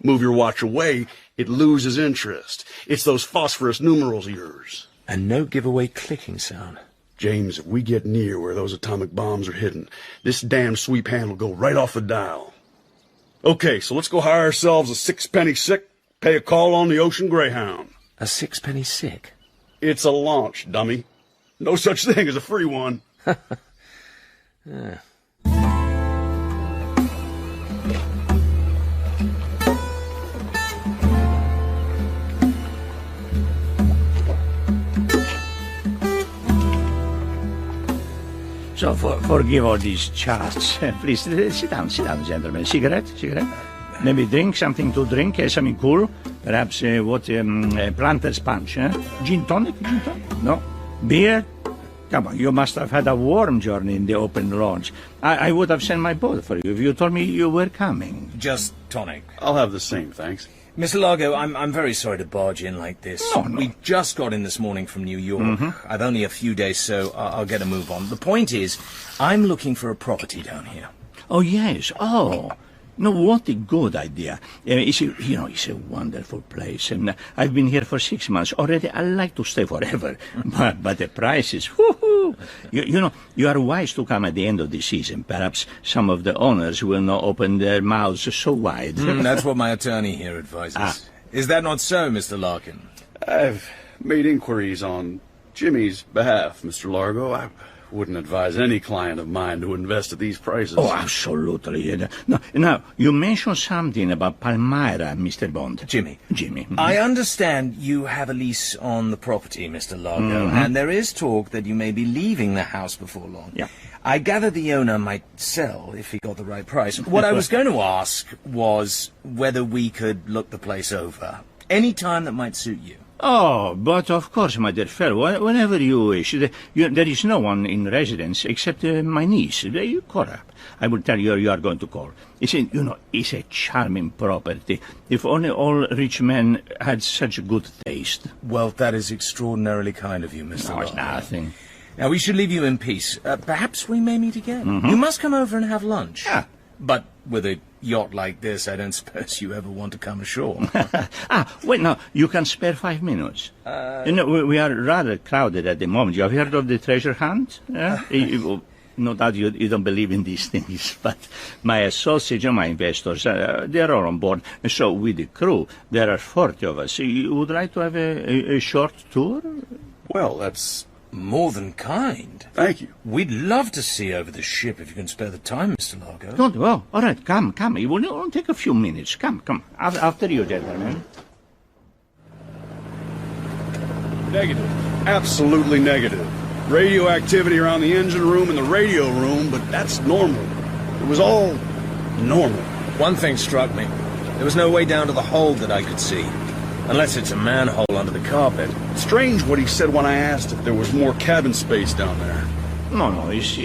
Move your watch away, it loses interest. It's those phosphorus numerals of yours.
And no giveaway clicking sound.
James, if we get near where those atomic bombs are hidden, this damn sweep hand will go right off the dial. Okay, so let's go hire ourselves a 6-penny sick, pay a call on the Ocean Greyhound.
A 6-penny sick?
It's a launch, dummy. No such thing as a free one.
So, forgive all these charts. Please, sit down, gentlemen. Cigarette? Maybe drink, something to drink, something cool. Perhaps, Planter's Punch, Gin tonic? No? Beer? Come on, you must have had a warm journey in the open launch. I would have sent my boat for you if you told me you were coming.
Just tonic.
I'll have the same, thanks.
Mr. Largo, I'm very sorry to barge in like this.
No.
We just got in this morning from New York. I've only a few days, so I'll get a move on. The point is, I'm looking for a property down here.
Oh, yes. Oh. No, what a good idea. It's a wonderful place. And I've been here for 6 months. Already, I like to stay forever. But the prices, whoo-hoo. You are wise to come at the end of the season. Perhaps some of the owners will not open their mouths so wide.
That's what my attorney here advises. Is that not so, Mr. Larkin?
I've made inquiries on Jimmy's behalf, Mr. Largo. I wouldn't advise any client of mine to invest at these prices.
Oh, absolutely. Now, you mentioned something about Palmyra, Mr. Bond.
Jimmy.
I
I understand you have a lease on the property, Mr. Largo, and there is talk that you may be leaving the house before long.
Yeah.
I gather the owner might sell if he got the right price. What I was going to ask was whether we could look the place over. Any time that might suit you.
Oh, but of course, my dear fellow, whenever you wish. There is no one in residence except my niece. Cora. I will tell you are going to call. It's a charming property. If only all rich men had such good taste.
Well, that is extraordinarily kind of you, Mr.
No, it's
Largo.
nothing.
Now, we should leave you in peace. Perhaps we may meet again. You must come over and have lunch.
Yeah.
But with a yacht like this, I don't suppose you ever want to come ashore.
Wait, no, you can spare 5 minutes. We are rather crowded at the moment. You have heard of the treasure hunt? No doubt you don't believe in these things, but my associates and my investors, they're all on board. So with the crew, there are 40 of us. You would like to have a short tour?
Well, that's
more than kind.
Thank you.
We'd love to see over the ship if you can spare the time, Mr. Largo.
Good. Well, all right, come. It will only take a few minutes. Come. After you, gentlemen.
Negative. Absolutely negative. Radioactivity around the engine room and the radio room, but that's normal. It was all normal.
One thing struck me. There was no way down to the hold that I could see. Unless it's a manhole under the carpet.
Strange what he said when I asked if there was more cabin space down there.
No, it's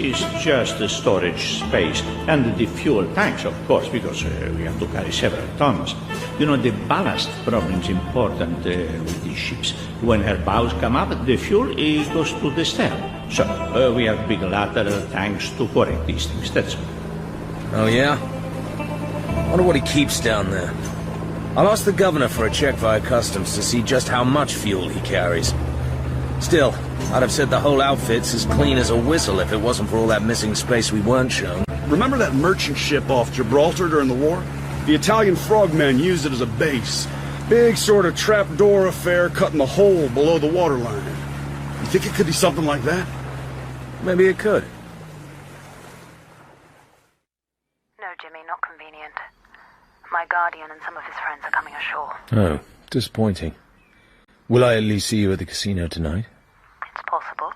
just the storage space and the fuel tanks, of course, because we have to carry several tons. You know, the ballast problem is important with these ships. When her bows come up, the fuel goes to the stern. So, we have big lateral tanks to correct these things, that's all.
Oh, yeah? Wonder what he keeps down there. I'll ask the governor for a check via customs to see just how much fuel he carries. Still, I'd have said the whole outfit's as clean as a whistle if it wasn't for all that missing space we weren't shown.
Remember that merchant ship off Gibraltar during the war? The Italian frogmen used it as a base. Big sort of trapdoor affair cut in the hole below the waterline. You think it could be something like that?
Maybe it could.
No, Jimmy, not convenient. My guardian and some of his friends are coming ashore.
Oh, disappointing. Will I at least see you at the casino tonight?
It's possible.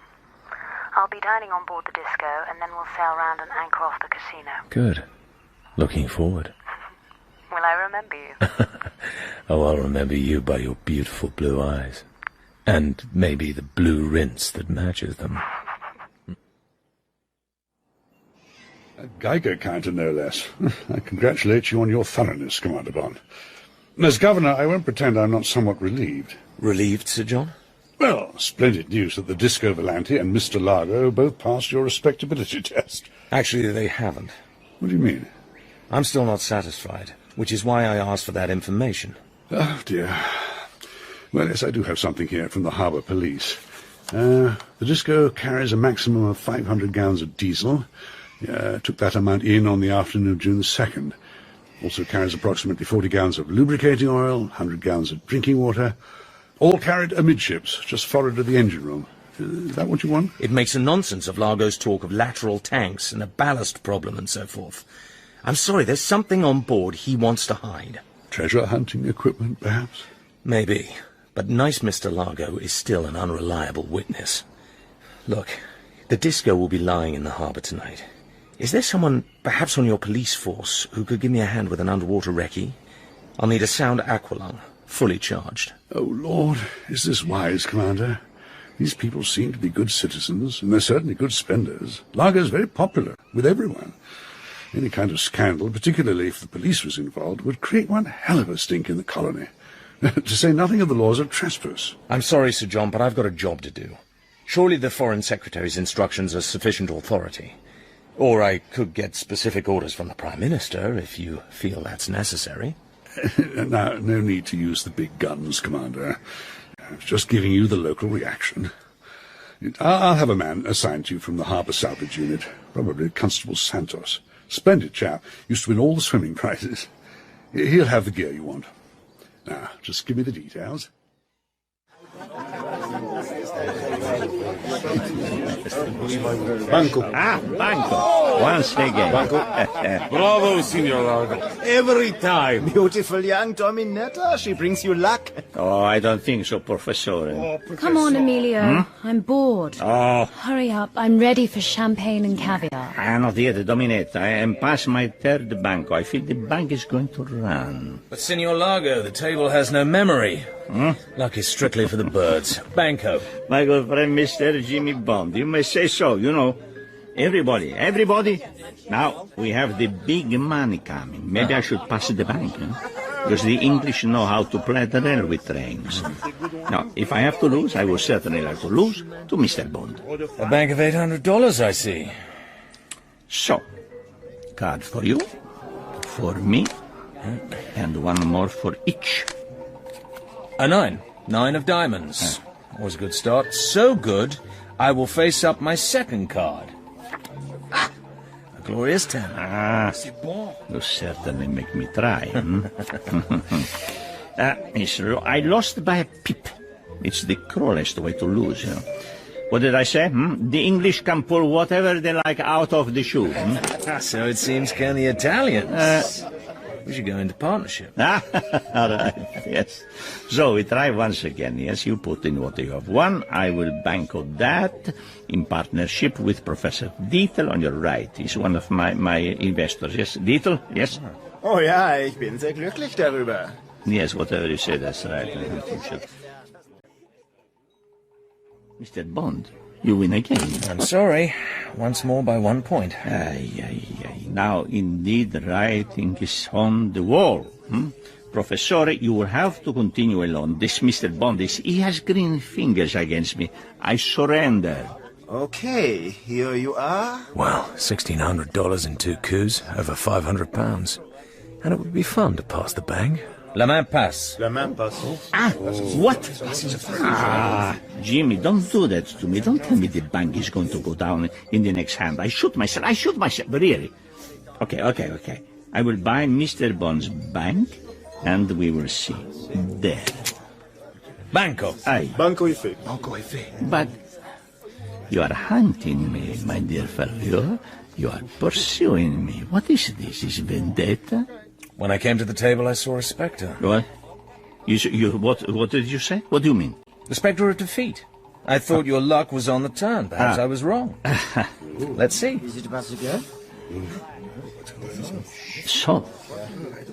I'll be dining on board the Disco, and then we'll sail round and anchor off the casino.
Good. Looking forward.
Will I remember you?
Oh, I'll remember you by your beautiful blue eyes. And maybe the blue rinse that matches them.
A Geiger counter, no less. I congratulate you on your thoroughness, Commander Bond. As Governor, I won't pretend I'm not somewhat relieved.
Relieved, Sir John?
Well, splendid news that the Disco Volante and Mr. Largo both passed your respectability test.
Actually, they haven't.
What do you mean?
I'm still not satisfied, which is why I asked for that information.
Oh, dear. Well, yes, I do have something here from the Harbour Police. The Disco carries a maximum of 500 gallons of diesel. Took that amount in on the afternoon of June the 2nd. Also carries approximately 40 gallons of lubricating oil, 100 gallons of drinking water. All carried amidships, just forward of the engine room. Is that what you want?
It makes a nonsense of Largo's talk of lateral tanks and a ballast problem and so forth. I'm sorry, there's something on board he wants to hide.
Treasure hunting equipment, perhaps?
Maybe, but nice Mr. Largo is still an unreliable witness. Look, the Disco will be lying in the harbour tonight. Is there someone, perhaps on your police force, who could give me a hand with an underwater recce? I'll need a sound aqualung, fully charged.
Oh, Lord, is this wise, Commander? These people seem to be good citizens, and they're certainly good spenders. Largo's very popular with everyone. Any kind of scandal, particularly if the police was involved, would create one hell of a stink in the colony. To say nothing of the laws of trespass.
I'm sorry, Sir John, but I've got a job to do. Surely the Foreign Secretary's instructions are sufficient authority. Or I could get specific orders from the Prime Minister, if you feel that's necessary.
Now, no need to use the big guns, Commander. I was just giving you the local reaction. I'll have a man assigned to you from the Harbour Salvage Unit, probably Constable Santos. Splendid chap. Used to win all the swimming prizes. He'll have the gear you want. Now, just give me the details.
Banco. Banco. Once again.
Banco. Bravo, Signor Largo. Every time.
Beautiful young Dominetta. She brings you luck.
Oh, I don't think so, Professor.
Come on, Emilio. I'm bored.
Oh.
Hurry up. I'm ready for champagne and caviar.
Not yet, Dominetta. I am past my third banco. I feel the bank is going to run.
But, Signor Largo, the table has no memory. Luck is strictly for the birds. Banco.
My good friend, Mr. Jimmy Bond. You may say so, you know. Everybody. Now, we have the big money coming. Maybe I should pass the bank, because the English know how to play the railway trains. Now, if I have to lose, I will certainly like to lose to Mr. Bond.
A bank of $800, I see.
So, card for you, for me, and one more for each.
A 9. 9 of diamonds. Was a good start. So good, I will face up my second card. A glorious 10.
You certainly make me try. I lost by a pip. It's the cruelest way to lose, you know. What did I say? The English can pull whatever they like out of the shoe.
So it seems can the Italians. We should go into partnership.
All right, yes. So we try once again. Yes, you put in what you have won. I will banco that in partnership with Professor Dietl on your right. He's one of my investors. Yes, Dietl? Yes?
Oh ja, ich bin sehr glücklich darüber.
Yes, whatever you say, that's right. Mr. Bond, you win again.
I'm sorry. Once more by 1 point.
Now, indeed, writing is on the wall. Professor, you will have to continue alone. This Mr. Bond he has green fingers against me. I surrender.
Okay, here you are.
Well, $1,600 in 2 coups, over £500. And it would be fun to pass the bang. La main passe.
La main passe.
What? Jimmy, don't do that to me. Don't tell me the bank is going to go down in the next hand. I shoot myself. Really. Okay. I will buy Mr. Bond's bank, and we will see. There.
Banco.
Aye.
Banco y fe.
But you are hunting me, my dear fellow. You are pursuing me. What is this? Is vendetta?
When I came to the table, I saw a spectre.
What? What did you say? What do you mean?
The spectre of defeat. I thought your luck was on the turn. Perhaps I was wrong. Let's see.
Is it about to go?
So,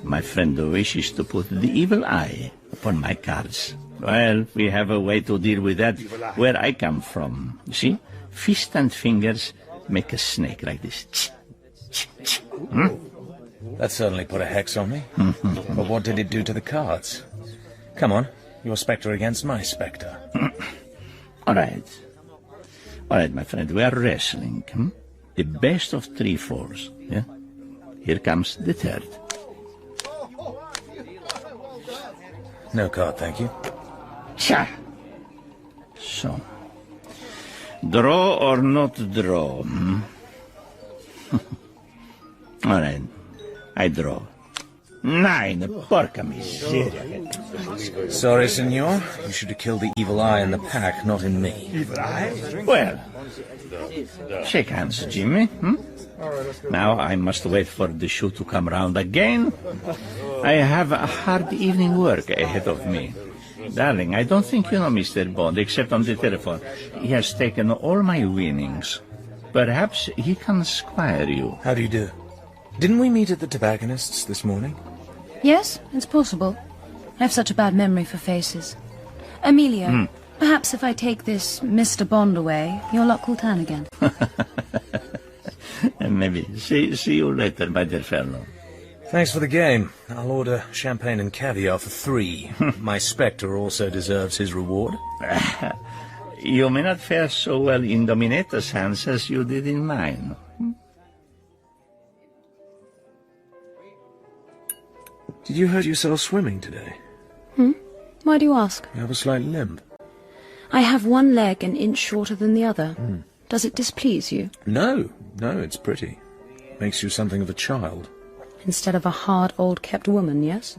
my friend wishes to put the evil eye upon my cards. Well, we have a way to deal with that where I come from. You see? Fist and fingers make a snake like this.
That certainly put a hex on me. But what did it do to the cards? Come on, your spectre against my spectre.
All right, my friend, we are wrestling. The best of 3 falls. Yeah? Here comes the third.
No card, thank you.
Cha! So, draw or not draw? All right, I draw. 9, porca miseria.
Sorry, senor. You should have killed the evil eye in the pack, not in me.
Evil eye? Well, shake hands, Jimmy. Now I must wait for the shoe to come round again. I have a hard evening work ahead of me. Darling, I don't think you know Mr. Bond, except on the telephone. He has taken all my winnings. Perhaps he can squire you.
How do you do? Didn't we meet at the tobacconist's this morning?
Yes, it's possible. I have such a bad memory for faces. Emilio, perhaps if I take this Mr. Bond away, your luck will turn again.
Maybe. See you later, my dear fellow.
Thanks for the game. I'll order champagne and caviar for 3. My spectre also deserves his reward.
You may not fare so well in Dominator's hands as you did in mine.
Did you hurt yourself swimming today?
Why do you ask?
You have a slight limp.
I have one leg an inch shorter than the other. Does it displease you?
No, it's pretty. Makes you something of a child.
Instead of a hard, old-kept woman, yes?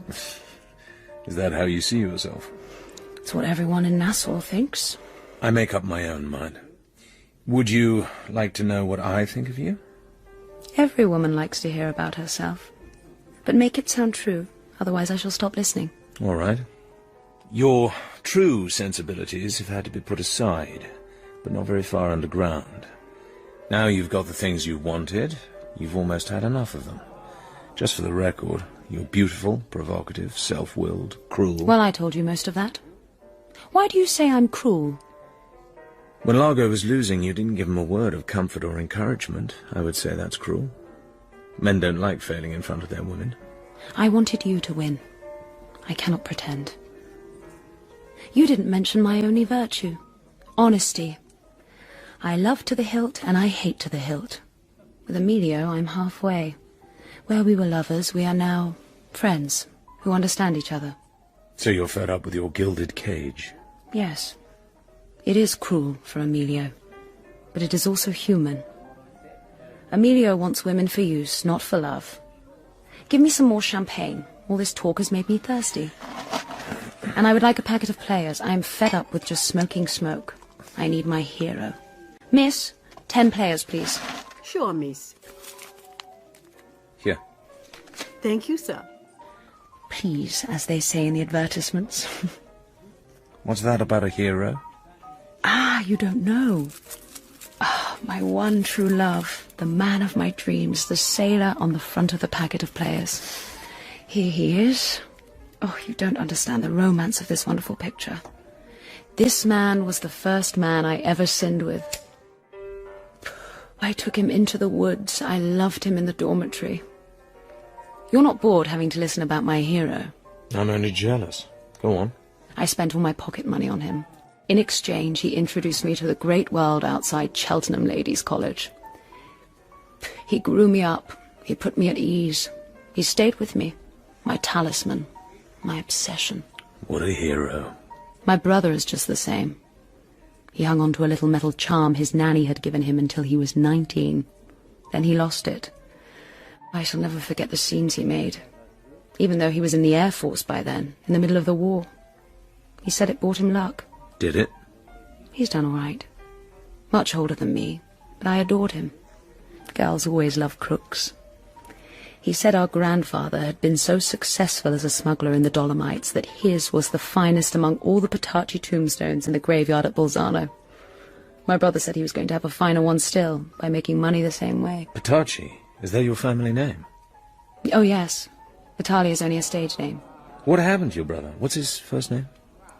Is that how you see yourself?
It's what everyone in Nassau thinks.
I make up my own mind. Would you like to know what I think of you?
Every woman likes to hear about herself. But make it sound true, otherwise I shall stop listening.
All right. Your true sensibilities have had to be put aside, but not very far underground. Now you've got the things you wanted, you've almost had enough of them. Just for the record, you're beautiful, provocative, self-willed, cruel.
Well, I told you most of that. Why do you say I'm cruel?
When Largo was losing, you didn't give him a word of comfort or encouragement. I would say that's cruel. Men don't like failing in front of their women.
I wanted you to win. I cannot pretend. You didn't mention my only virtue. Honesty. I love to the hilt and I hate to the hilt. With Emilio, I'm halfway. Where we were lovers, we are now friends who understand each other.
So you're fed up with your gilded cage?
Yes. It is cruel for Emilio, but it is also human. Emilio wants women for use, not for love. Give me some more champagne. All this talk has made me thirsty. And I would like a packet of players. I am fed up with just smoking smoke. I need my hero. Miss, 10 players, please.
Sure, miss.
Here.
Thank you, sir.
Please, as they say in the advertisements.
What's that about a hero?
Ah, you don't know. Ah, my one true love, the man of my dreams, the sailor on the front of the packet of players.
Here he is. Oh, you don't understand the romance of this wonderful picture. This man was the first man I ever sinned with. I took him into the woods. I loved him in the dormitory. You're not bored having to listen about my hero?
I'm only jealous. Go on.
I spent all my pocket money on him. In exchange, he introduced me to the great world outside Cheltenham Ladies' College. He grew me up. He put me at ease. He stayed with me. My talisman. My obsession.
What a hero.
My brother is just the same. He hung on to a little metal charm his nanny had given him until he was 19. Then he lost it. I shall never forget the scenes he made, even though he was in the Air Force by then, in the middle of the war. He said it brought him luck.
Did it?
He's done all right. Much older than me, but I adored him. Girls always love crooks. He said our grandfather had been so successful as a smuggler in the Dolomites that his was the finest among all the Patachi tombstones in the graveyard at Bolzano. My brother said he was going to have a finer one still, by making money the same way.
Patachi? Is that your family name?
Oh, yes. Italia is only a stage name.
What happened to your brother? What's his first name?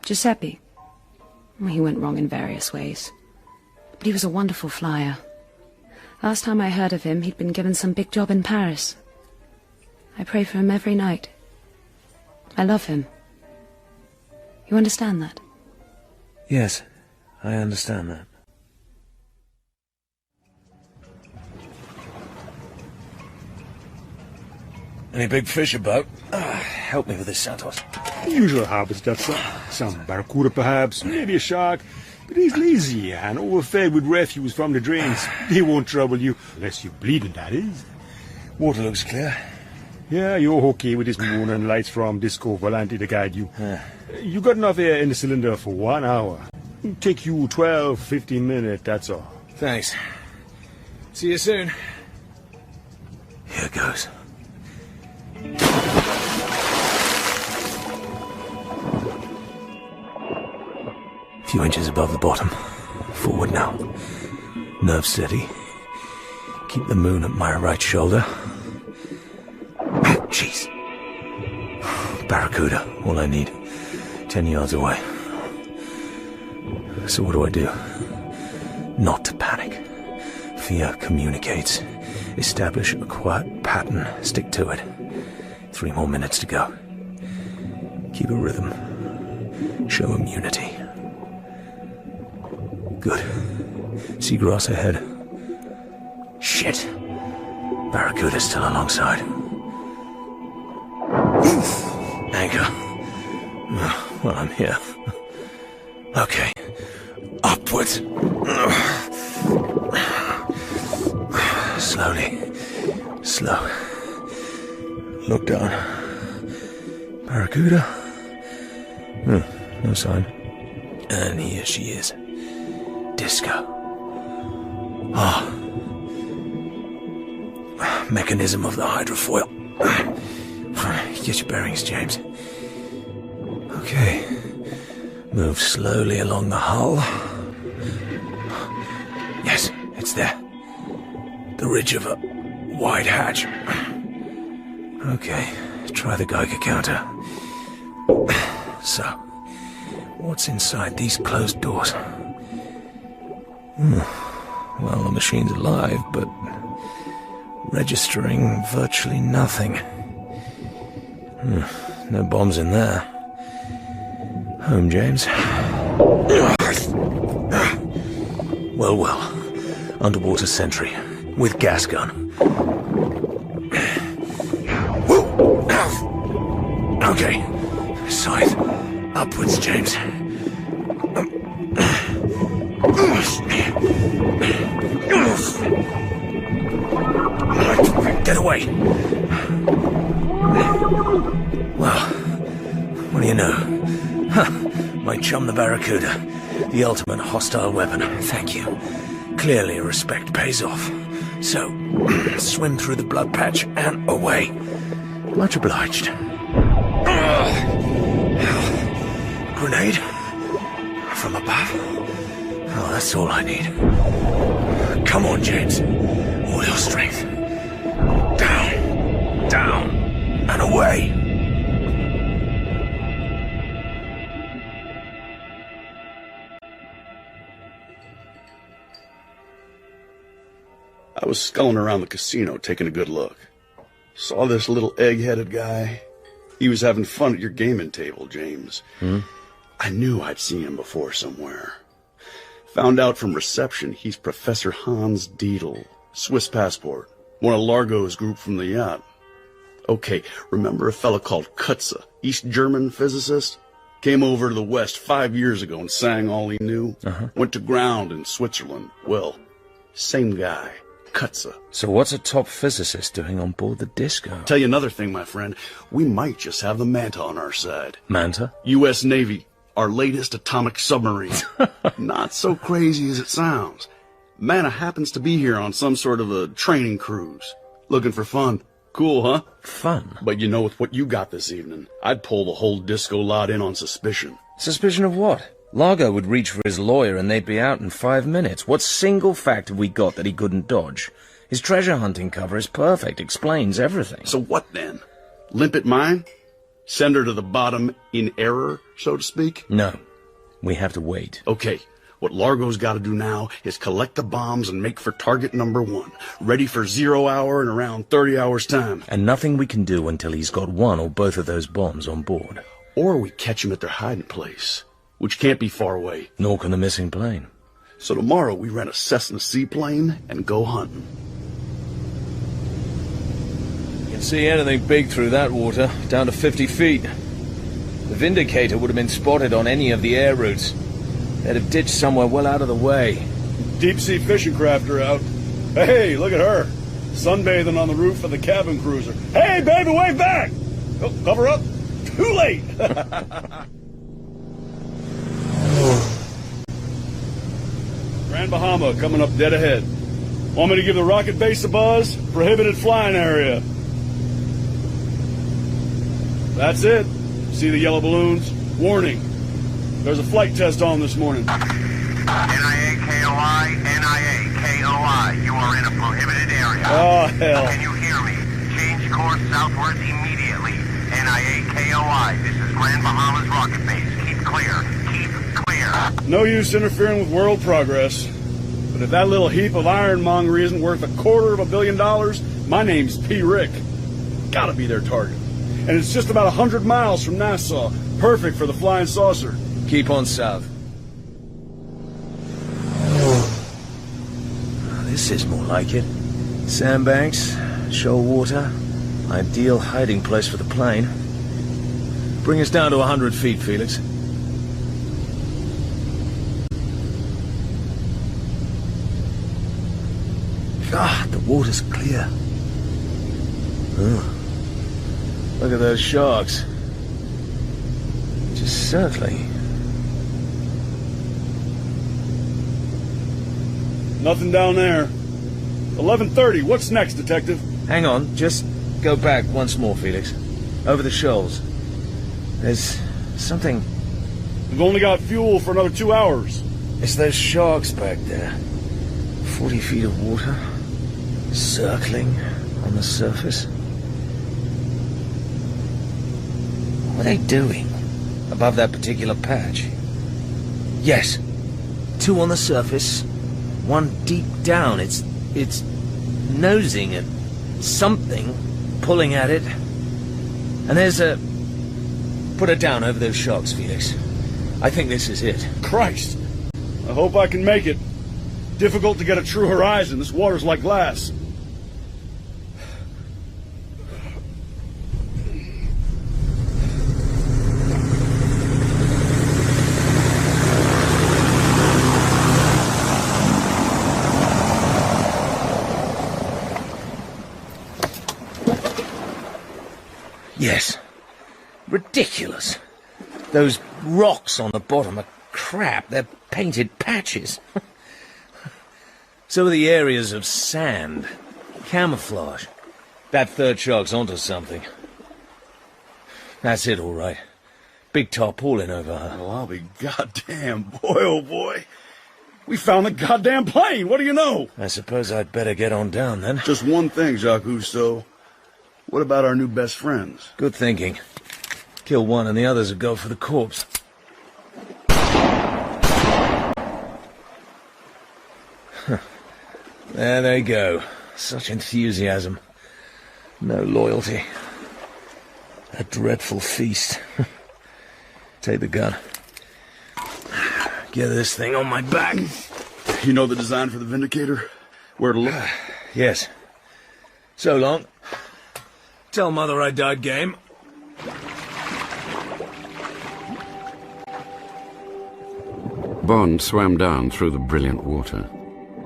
Giuseppe. He went wrong in various ways. But he was a wonderful flyer. Last time I heard of him, he'd been given some big job in Paris. I pray for him every night. I love him. You understand that?
Yes, I understand that. Any big fish about? Help me with this, Santos.
Usual habitat, sir. Some barracuda, perhaps, maybe a shark. But he's lazy and overfed with refuse from the drains. He won't trouble you, unless you're bleeding, that is.
Water looks clear.
Yeah, you're okay with this moon and lights from Disco Volante to guide you. You got enough air in the cylinder for 1 hour. It'll take you 12, 15 minutes, that's all.
Thanks. See you soon. Here goes. A few inches above the bottom. Forward now. Nerve steady. Keep the moon at my right shoulder. Jeez. Barracuda, all I need. 10 yards away. So what do? Not to panic. Fear communicates. Establish a quiet pattern. Stick to it. 3 more minutes to go. Keep a rhythm. Show immunity. Good. Seagrass ahead. Shit. Barracuda's still alongside. Anchor. Well, I'm here. Okay. Upwards. Slowly. Slow. Look down. Barracuda? No sign. And here she is. Disco. Mechanism of the hydrofoil. Get your bearings, James. Okay. Move slowly along the hull. Yes, it's there. The ridge of a wide hatch. Okay, try the Geiger counter. So, what's inside these closed doors? Well, the machine's alive, but registering virtually nothing. No bombs in there. Home, James. Well. Underwater sentry. With gas gun. Okay. Scythe. Upwards, James. Get away. Well, what do you know? My chum the Barracuda. The ultimate hostile weapon. Thank you. Clearly respect pays off. So, swim through the blood patch and away. Much obliged. Grenade? From above? Oh, that's all I need. Come on, James. All your strength. Down, and away.
I was sculling around the casino taking a good look. Saw this little egg-headed guy. He was having fun at your gaming table, James. I knew I'd seen him before somewhere. Found out from reception he's Professor Hans Dietl, Swiss passport, one of Largo's group from the yacht. Okay, remember a fella called Kutze, East German physicist? Came over to the West 5 years ago and sang all he knew. Went to ground in Switzerland. Well, same guy, Kutze.
So what's a top physicist doing on board the Disco?
Tell you another thing, my friend. We might just have the Manta on our side.
Manta?
U.S. Navy, our latest atomic submarine. Not so crazy as it sounds. Manta happens to be here on some sort of a training cruise. Looking for fun. Cool, huh?
Fun?
But you know, with what you got this evening, I'd pull the whole Disco lot in on suspicion.
Suspicion of what? Largo would reach for his lawyer and they'd be out in 5 minutes. What single fact have we got that he couldn't dodge? His treasure hunting cover is perfect, explains everything.
So what then? Limp it mine? Send her to the bottom in error, so to speak?
No. We have to wait.
Okay. What Largo's got to do now is collect the bombs and make for target number 1. Ready for 0 hour in around 30 hours' time.
And nothing we can do until he's got one or both of those bombs on board.
Or we catch him at their hiding place, which can't be far away.
Nor can the missing plane.
So tomorrow we rent a Cessna seaplane and go hunting.
You can see anything big through that water, down to 50 feet. The Vindicator would have been spotted on any of the air routes. They'd have ditched somewhere well out of the way.
Deep-sea fishing craft are out. Hey, look at her. Sunbathing on the roof of the cabin cruiser. Hey, baby, wave back! Oh, cover up. Too late! Grand Bahama coming up dead ahead. Want me to give the rocket base a buzz? Prohibited flying area. That's it. See the yellow balloons? Warning. There's a flight test on this morning.
NIA-KOI, NIA-KOI. You are in a prohibited area.
Oh, hell.
Can you hear me? Change course southwards immediately. NIA-KOI. This is Grand Bahamas rocket base. Keep clear. Keep clear.
No use interfering with world progress. But if that little heap of ironmongery isn't worth $250 million, my name's P. Rick. Gotta be their target. And it's just about 100 miles from Nassau. Perfect for the flying saucer.
Keep on south. This is more like it. Sandbanks, shoal water, ideal hiding place for the plane. Bring us down to 100 feet, Felix. God, the water's clear. Oh. Look at those sharks. Just circling.
Nothing down there. 11:30. What's next, Detective?
Hang on. Just go back once more, Felix. Over the shoals. There's something...
We've only got fuel for another 2 hours.
It's those sharks back there. 40 feet of water. Circling on the surface. What are they doing? Above that particular patch? Yes. 2 on the surface. 1 deep down. It's nosing at something, pulling at it. And there's a... Put it down over those sharks, Felix. I think this is it.
Christ! I hope I can make it. Difficult to get a true horizon. This water's like glass.
Yes. Ridiculous. Those rocks on the bottom are crap. They're painted patches. So are the areas of sand. Camouflage. That third shark's onto something. That's it, all right. Big tarpaulin over her.
Well, I'll be goddamn, boy, oh boy. We found the goddamn plane. What do you know?
I suppose I'd better get on down, then.
Just one thing, Jacques Cousteau. What about our new best friends?
Good thinking. Kill one and the others would go for the corpse. There they go. Such enthusiasm. No loyalty. A dreadful feast. Take the gun. Get this thing on my back.
You know the design for the Vindicator? Where to look?
Yes. So long. Tell Mother I died game.
Bond swam down through the brilliant water.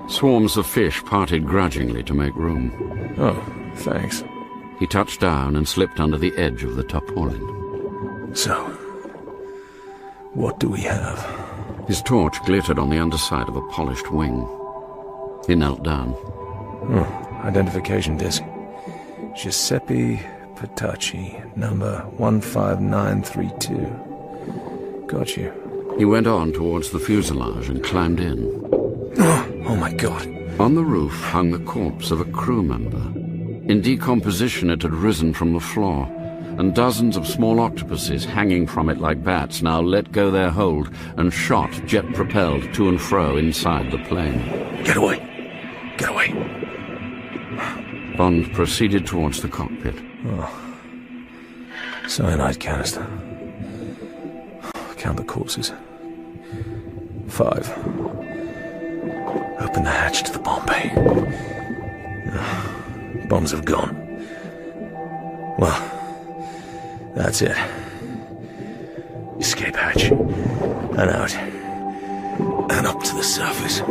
Swarms of fish parted grudgingly to make room.
Oh, thanks.
He touched down and slipped under the edge of the tarpaulin.
So, what do we have?
His torch glittered on the underside of a polished wing. He knelt down.
Identification disc. Giuseppe Petacci, number 15932. Got you.
He went on towards the fuselage and climbed in.
Oh my God.
On the roof hung the corpse of a crew member. In decomposition it had risen from the floor, and dozens of small octopuses hanging from it like bats now let go their hold and shot jet-propelled to and fro inside the plane.
Get away! Get away!
Bond proceeded towards the cockpit.
Oh. Cyanide canister. Count the corpses. 5. Open the hatch to the bomb bay. Bombs have gone. Well, that's it. Escape hatch. And out. And up to the surface.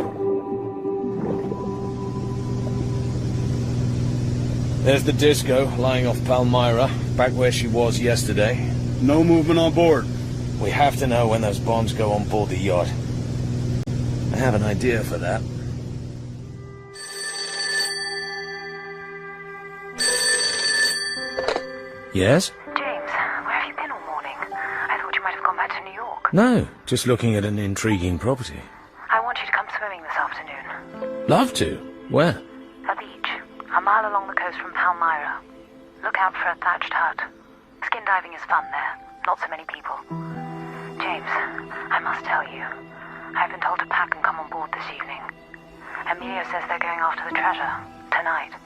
There's the Disco, lying off Palmyra, back where she was yesterday.
No movement on board.
We have to know when those bombs go on board the yacht. I have an idea for that. Yes?
James, where have you been all morning? I thought you might have gone back to New York.
No, just looking at an intriguing property.
I want you to come swimming this afternoon.
Love to. Where?
A beach, a mile along the coast from Palmyra. Look out for a thatched hut. Skin diving is fun there. Not so many people. James, I must tell you, I've been told to pack and come on board this evening. Emilio says they're going after the treasure, tonight.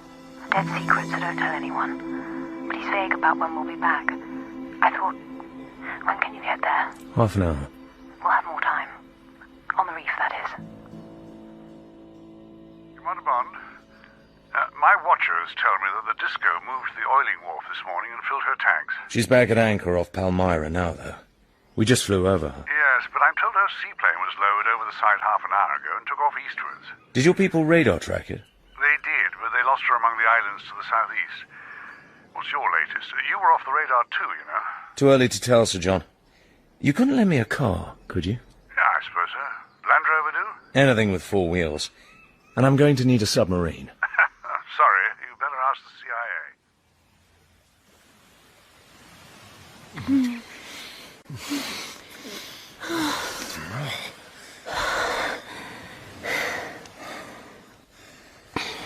Dead secret, so don't tell anyone. But he's vague about when we'll be back. I thought, when can you get there?
Half an hour.
We'll have more time. On the reef, that is.
Commander Bond, my watchers tell me that the Disco moved to the oiling wharf this morning and filled her tanks.
She's back at anchor off Palmyra now, though. We just flew over her.
Yes, but I'm told her seaplane was lowered over the side half an hour ago and took off eastwards.
Did your people radar track it?
They did, but they lost her among the islands to the southeast. What's your latest? You were off the radar too, you know.
Too early to tell, Sir John. You couldn't lend me a car, could you?
Yeah, I suppose so. Land Rover do?
Anything with 4 wheels. And I'm going to need a submarine.
Sorry, you better ask the CIA.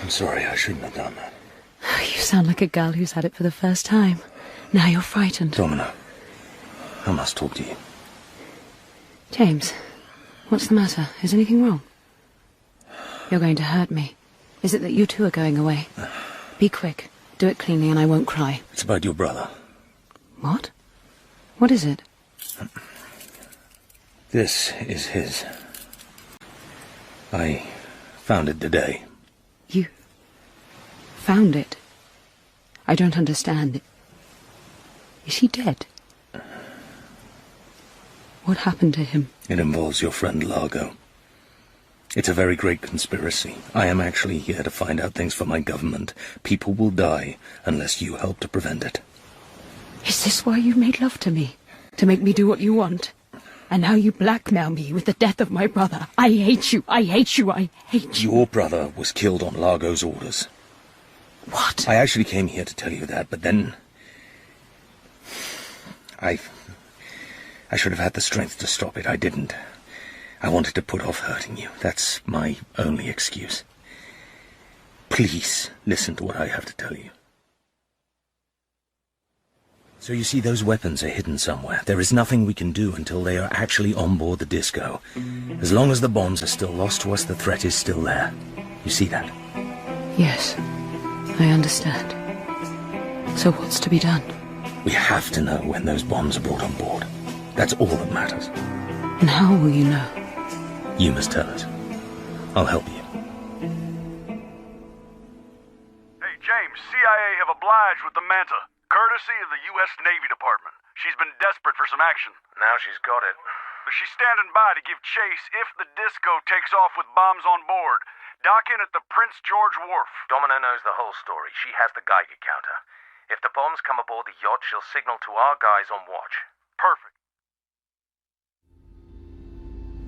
I'm sorry, I shouldn't have done that.
You sound like a girl who's had it for the first time. Now you're frightened.
Domino, I must talk to you.
James, what's the matter? Is anything wrong? You're going to hurt me. Is it that you two are going away? Be quick. Do it cleanly and I won't cry.
It's about your brother.
What? What is it?
This is his. I found it today.
You found it? I don't understand. Is he dead? What happened to him?
It involves your friend Largo. It's a very great conspiracy. I am actually here to find out things for my government. People will die unless you help to prevent it.
Is this why you made love to me? To make me do what you want? And now you blackmail me with the death of my brother. I hate you, I hate you, I hate you.
Your brother was killed on Largo's orders.
What?
I actually came here to tell you that, but then... I should have had the strength to stop it. I didn't. I wanted to put off hurting you. That's my only excuse. Please listen to what I have to tell you. So you see, those weapons are hidden somewhere. There is nothing we can do until they are actually on board the Disco. As long as the bombs are still lost to us, the threat is still there. You see that?
Yes, I understand. So what's to be done?
We have to know when those bombs are brought on board. That's all that matters.
And how will you know?
You must tell us. I'll help you.
Hey, James, CIA have obliged with the Manta, courtesy of the U.S. Navy Department. She's been desperate for some action.
Now she's got it.
But she's standing by to give chase if the Disco takes off with bombs on board. Dock in at the Prince George Wharf.
Domino knows the whole story. She has the Geiger counter. If the bombs come aboard the yacht, she'll signal to our guys on watch.
Perfect.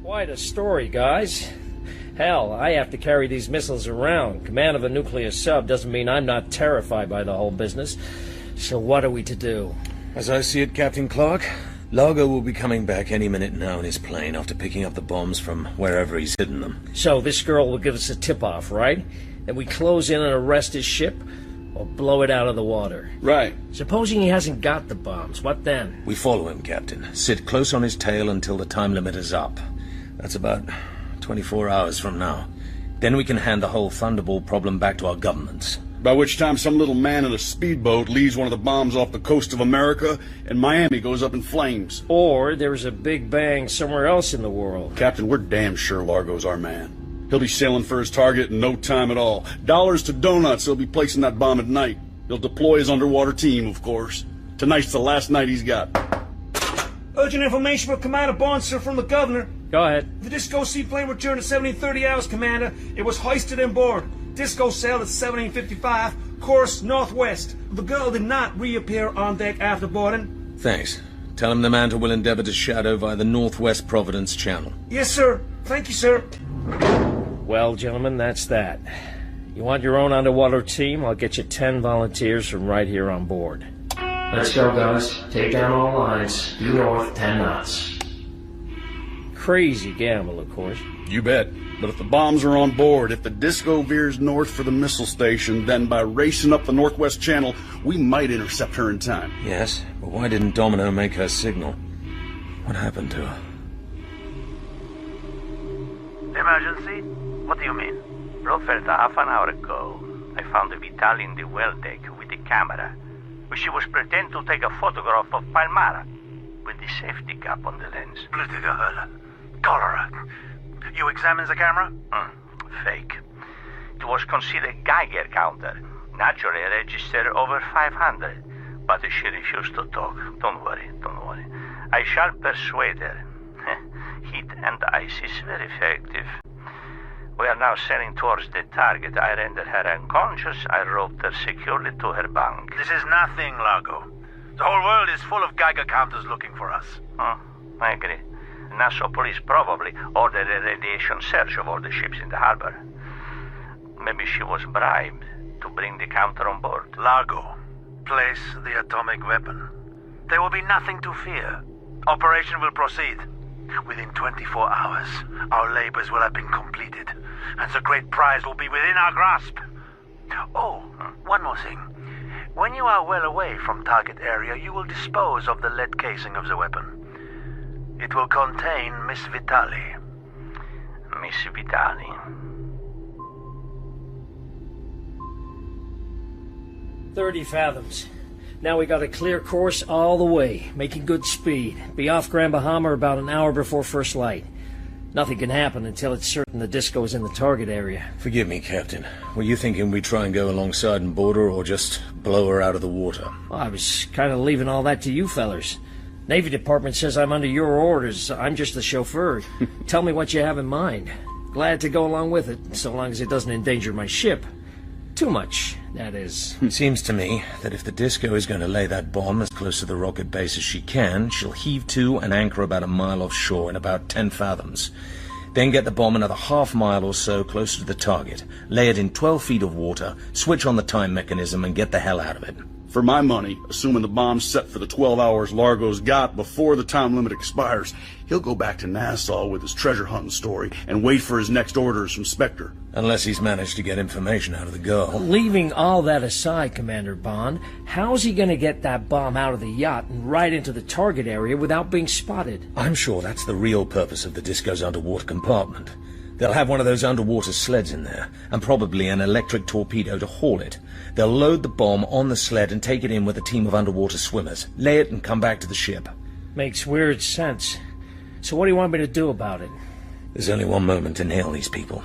Quite a story, guys. Hell, I have to carry these missiles around. Command of a nuclear sub doesn't mean I'm not terrified by the whole business. So what are we to do?
As I see it, Captain Clark, Largo will be coming back any minute now in his plane after picking up the bombs from wherever he's hidden them.
So this girl will give us a tip-off, right? Then we close in and arrest his ship, or blow it out of the water.
Right.
Supposing he hasn't got the bombs, what then?
We follow him, Captain. Sit close on his tail until the time limit is up. That's about 24 hours from now. Then we can hand the whole Thunderball problem back to our governments.
By which time some little man in a speedboat leaves one of the bombs off the coast of America, and Miami goes up in flames.
Or there's a big bang somewhere else in the world.
Captain, we're damn sure Largo's our man. He'll be sailing for his target in no time at all. Dollars to donuts, he'll be placing that bomb at night. He'll deploy his underwater team, of course. Tonight's the last night he's got.
Urgent information for Commander Barnes, sir, from the governor.
Go ahead.
The Disco seaplane returned at 17:30 hours, Commander. It was hoisted on board. Disco sailed at 17:55, course northwest. The girl did not reappear on deck after boarding.
Thanks. Tell him the Manta will endeavor to shadow via the Northwest Providence Channel.
Yes, sir. Thank you, sir.
Well, gentlemen, that's that. You want your own underwater team? I'll get you 10 volunteers from right here on board. Let's go, guys. Take down all lines. Due north, 10 knots. Crazy gamble, of course.
You bet. But if the bombs are on board, if the Disco veers north for the missile station, then by racing up the Northwest Channel, we might intercept her in time.
Yes, but why didn't Domino make her signal? What happened to her?
Emergency? What do you mean? Blofeld, half an hour ago, I found Vitali in the well deck with the camera. She was pretending to take a photograph of Palmara with the safety cap on the lens.
Bloody hell. Cholera. You examined the camera?
Fake. It was considered Geiger counter. Naturally registered over 500. But she refused to talk. Don't worry. I shall persuade her. Heat and ice is very effective. We are now sailing towards the target. I rendered her unconscious. I roped her securely to her bunk.
This is nothing, Largo. The whole world is full of Geiger counters looking for us.
I agree. Nassau police probably ordered a radiation search of all the ships in the harbor. Maybe she was bribed to bring the counter on board.
Largo, place the atomic weapon. There will be nothing to fear. Operation will proceed. Within 24 hours, our labors will have been completed, and the great prize will be within our grasp. Oh, one more thing. When you are well away from target area, you will dispose of the lead casing of the weapon. It will contain Miss Vitali.
Miss Vitali.
"30 fathoms. Now we got a clear course all the way, making good speed. Be off Grand Bahama about an hour before first light. Nothing can happen until it's certain the Disco is in the target area."
Forgive me, Captain. Were you thinking we'd try and go alongside and board her, or just blow her out of the water?
Well, I was kind of leaving all that to you fellers. Navy Department says I'm under your orders. I'm just the chauffeur. Tell me what you have in mind. Glad to go along with it, so long as it doesn't endanger my ship. Too much, that is.
It seems to me that if the Disco is going to lay that bomb as close to the rocket base as she can, she'll heave to and anchor about a mile offshore in about 10 fathoms. Then get the bomb another half mile or so closer to the target, lay it in 12 feet of water, switch on the time mechanism, and get the hell out of it.
For my money, assuming the bomb's set for the 12 hours Largo's got before the time limit expires, he'll go back to Nassau with his treasure hunting story and wait for his next orders from SPECTRE.
Unless he's managed to get information out of the girl.
Leaving all that aside, Commander Bond, how's he going to get that bomb out of the yacht and right into the target area without being spotted?
I'm sure that's the real purpose of the Disco's underwater compartment. They'll have one of those underwater sleds in there, and probably an electric torpedo to haul it. They'll load the bomb on the sled and take it in with a team of underwater swimmers. Lay it and come back to the ship.
Makes weird sense. So what do you want me to do about it?
There's only one moment to nail these people.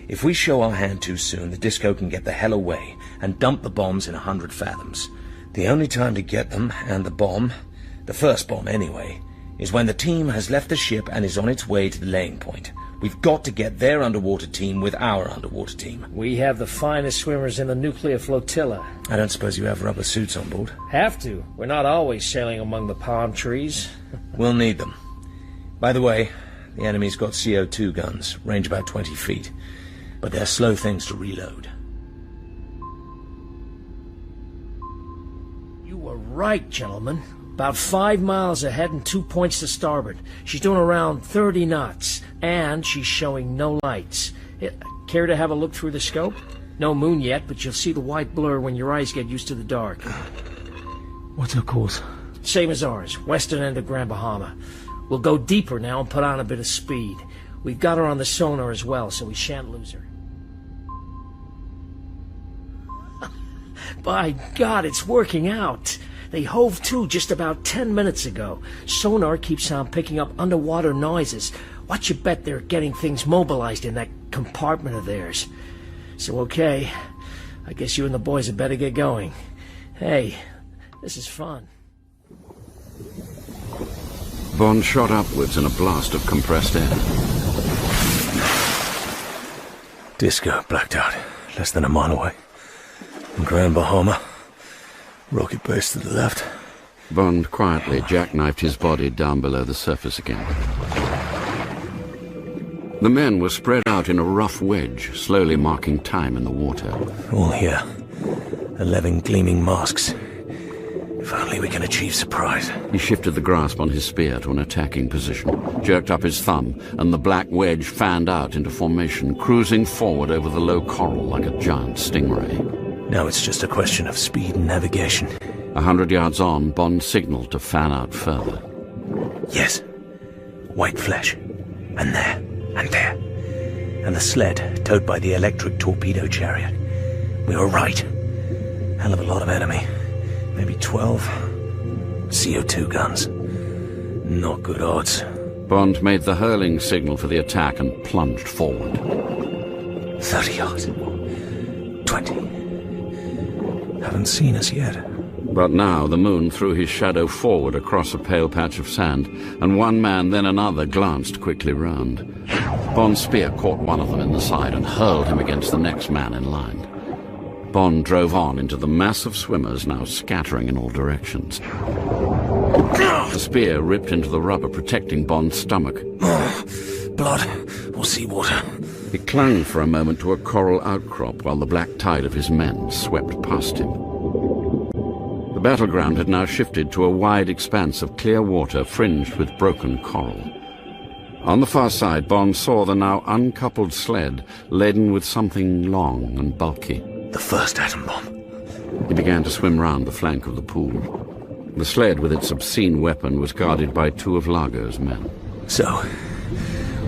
If we show our hand too soon, the Disco can get the hell away and dump the bombs in 100 fathoms. The only time to get them, and the bomb, the first bomb anyway, is when the team has left the ship and is on its way to the laying point. We've got to get their underwater team with our underwater team.
We have the finest swimmers in the nuclear flotilla.
I don't suppose you have rubber suits on board?
Have to. We're not always sailing among the palm trees.
We'll need them. By the way, the enemy's got CO2 guns, range about 20 feet. But they're slow things to reload.
You were right, gentlemen. About 5 miles ahead and 2 points to starboard. She's doing around 30 knots, and she's showing no lights. Care to have a look through the scope? No moon yet, but you'll see the white blur when your eyes get used to the dark.
What's her course?
Same as ours, western end of Grand Bahama. We'll go deeper now and put on a bit of speed. We've got her on the sonar as well, so we shan't lose her. By God, it's working out. They hove to just about 10 minutes ago. Sonar keeps on picking up underwater noises. What you bet they're getting things mobilized in that compartment of theirs? So, okay. I guess you and the boys had better get going. Hey, this is fun.
Bond shot upwards in a blast of compressed air.
Disco blacked out, less than a mile away. In Grand Bahama. Rocket base to the left.
Bond quietly jackknifed his body down below the surface again. The men were spread out in a rough wedge, slowly marking time in the water.
All here. 11 gleaming masks. If only we can achieve surprise.
He shifted the grasp on his spear to an attacking position, jerked up his thumb, and the black wedge fanned out into formation, cruising forward over the low coral like a giant stingray.
Now it's just a question of speed and navigation.
100 yards on, Bond signaled to fan out further.
Yes. White flesh. And there. And there. And the sled, towed by the electric torpedo chariot. We were right. Hell of a lot of enemy. Maybe 12. CO2 guns. Not good odds.
Bond made the hurling signal for the attack and plunged forward.
30 yards. 20. Haven't seen us yet.
But now the moon threw his shadow forward across a pale patch of sand, and one man, then another, glanced quickly round. Bond's spear caught one of them in the side and hurled him against the next man in line. Bond drove on into the mass of swimmers now scattering in all directions. The spear ripped into the rubber, protecting Bond's stomach.
Blood or seawater.
He clung for a moment to a coral outcrop while the black tide of his men swept past him. The battleground had now shifted to a wide expanse of clear water fringed with broken coral. On the far side, Bond saw the now uncoupled sled laden with something long and bulky.
The first atom bomb.
He began to swim round the flank of the pool. The sled with its obscene weapon was guarded by 2 of Largo's men.
So,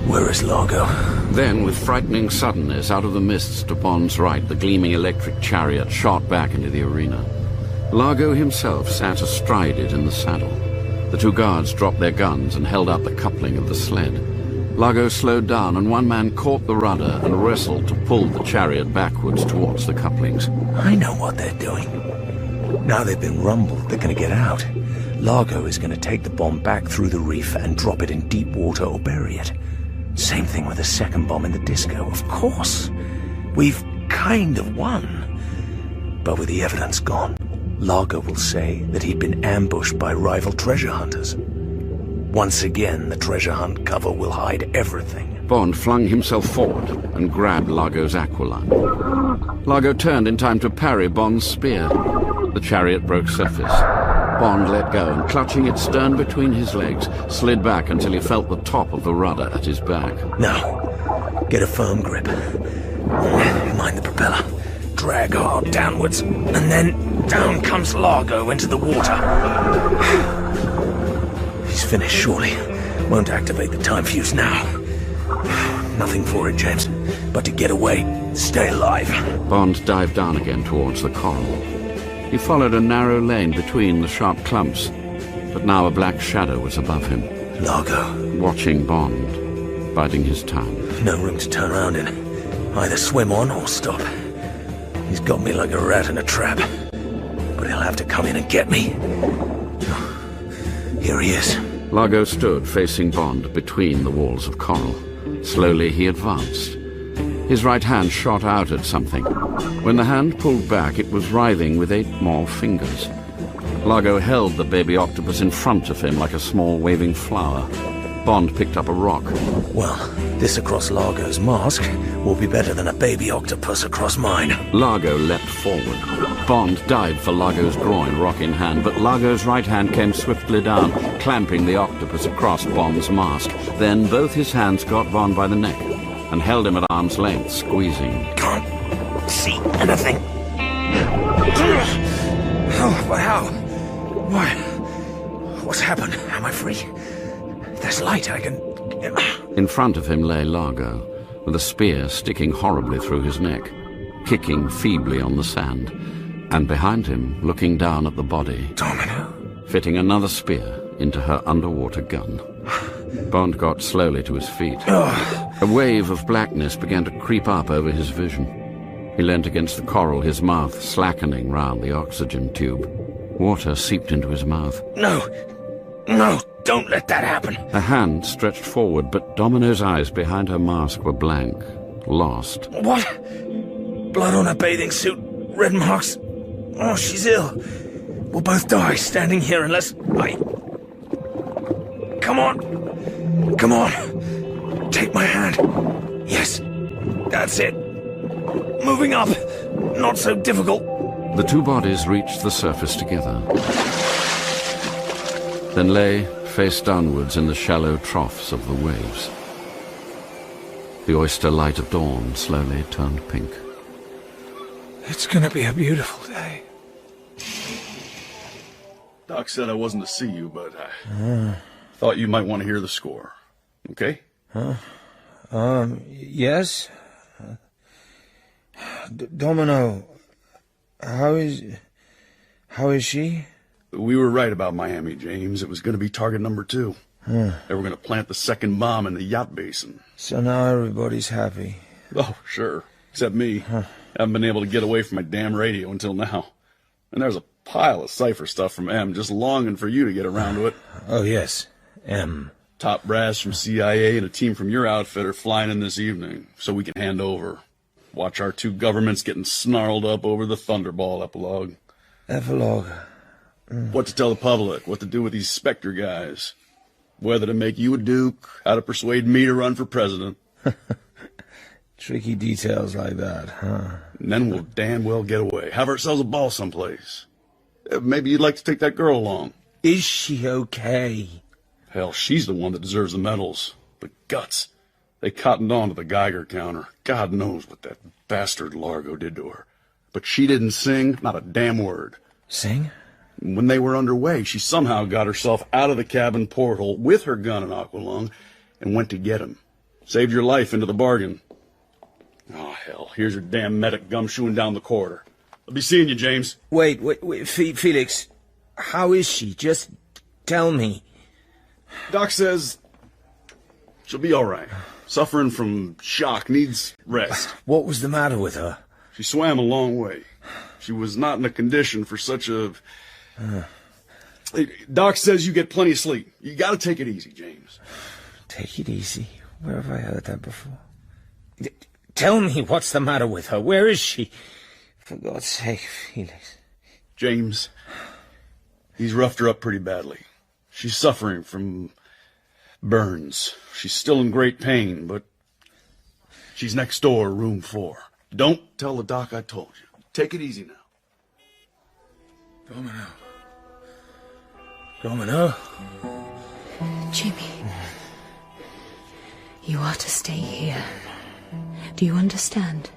where is Largo?
Then, with frightening suddenness, out of the mists to Bond's right, the gleaming electric chariot shot back into the arena. Largo himself sat astride it in the saddle. The 2 guards dropped their guns and held out the coupling of the sled. Largo slowed down, and one man caught the rudder and wrestled to pull the chariot backwards towards the couplings.
I know what they're doing. Now they've been rumbled, they're going to get out. Largo is going to take the bomb back through the reef and drop it in deep water or bury it. Same thing with the second bomb in the Disco, of course. We've kind of won. But with the evidence gone, Largo will say that he'd been ambushed by rival treasure hunters. Once again, the treasure hunt cover will hide everything.
Bond flung himself forward and grabbed Largo's aquiline. Largo turned in time to parry Bond's spear. The chariot broke surface. Bond let go and, clutching its stern between his legs, slid back until he felt the top of the rudder at his back.
Now, get a firm grip. Mind the propeller. Drag hard downwards, and then down comes Largo into the water. He's finished, surely. Won't activate the time fuse now. Nothing for it, James, but to get away, stay alive.
Bond dived down again towards the coral. He followed a narrow lane between the sharp clumps, but now a black shadow was above him.
Largo.
Watching Bond, biding his time.
No room to turn around in. Either swim on or stop. He's got me like a rat in a trap. But he'll have to come in and get me. Here he is.
Largo stood facing Bond between the walls of coral. Slowly he advanced. His right hand shot out at something. When the hand pulled back, it was writhing with 8 more fingers. Largo held the baby octopus in front of him like a small waving flower. Bond picked up a rock.
Well, this across Largo's mask will be better than a baby octopus across mine.
Largo leapt forward. Bond dived for Largo's groin, rock in hand, but Largo's right hand came swiftly down, clamping the octopus across Bond's mask. Then both his hands got Bond by the neck and held him at arm's length, squeezing.
Can't see anything. How? Why? What's happened? Am I free? There's light, I can...
In front of him lay Largo, with a spear sticking horribly through his neck, kicking feebly on the sand, and behind him, looking down at the body,
Domino,
fitting another spear into her underwater gun. Bond got slowly to his feet. A wave of blackness began to creep up over his vision. He leant against the coral, his mouth slackening round the oxygen tube. Water seeped into his mouth.
No, don't let that happen.
A hand stretched forward, but Domino's eyes behind her mask were blank, lost.
What? Blood on her bathing suit, red marks. Oh, she's ill. We'll both die standing here unless I... Come on. Take my hand. Yes, that's it. Moving up. Not so difficult.
The 2 bodies reached the surface together, then lay face downwards in the shallow troughs of the waves. The oyster light of dawn slowly turned pink.
It's gonna be a beautiful day.
Doc said I wasn't to see you, but I thought you might want to hear the score. Okay?
Yes? Domino, how is she?
We were right about Miami, James. It was going to be target number 2. They were going to plant the second bomb in the yacht basin.
So now everybody's happy.
Oh, sure. Except me. Haven't been able to get away from my damn radio until now. And there's a pile of cipher stuff from M, just longing for you to get around to it.
Oh, yes. M.
Top brass from CIA and a team from your outfit are flying in this evening, so we can hand over. Watch our 2 governments getting snarled up over the Thunderball epilogue.
Epilogue.
What to tell the public, what to do with these SPECTRE guys. Whether to make you a duke, how to persuade me to run for president.
Tricky details like that, huh?
And then we'll damn well get away. Have ourselves a ball someplace. Maybe you'd like to take that girl along.
Is she okay?
Hell, she's the one that deserves the medals. The guts. They cottoned on to the Geiger counter. God knows what that bastard Largo did to her. But she didn't sing, not a damn word.
Sing?
When they were underway, she somehow got herself out of the cabin porthole with her gun and aqualung and went to get him. Saved your life into the bargain. Oh, hell, here's your damn medic gumshoeing down the corridor. I'll be seeing you, James.
Wait, Felix. How is she? Just tell me.
Doc says she'll be all right. Suffering from shock, needs rest.
What was the matter with her?
She swam a long way. She was not in a condition for such a... Doc says you get plenty of sleep. You gotta take it easy, James.
Take it easy? Where have I heard that before? Tell me what's the matter with her. Where is she? For God's sake, Felix.
James, he's roughed her up pretty badly. She's suffering from burns. She's still in great pain, but she's next door, room 4. Don't tell the doc I told you. Take it easy now.
Domino.
Jimmy, you are to stay here. Do you understand?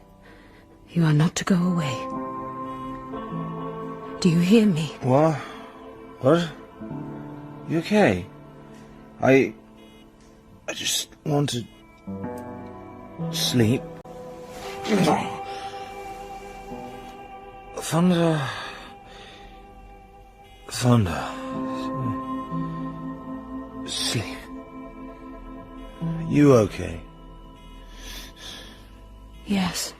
You are not to go away. Do you hear me?
What? You okay? I just wanted... Sleep. Thunder. Sleep. You okay?
Yes.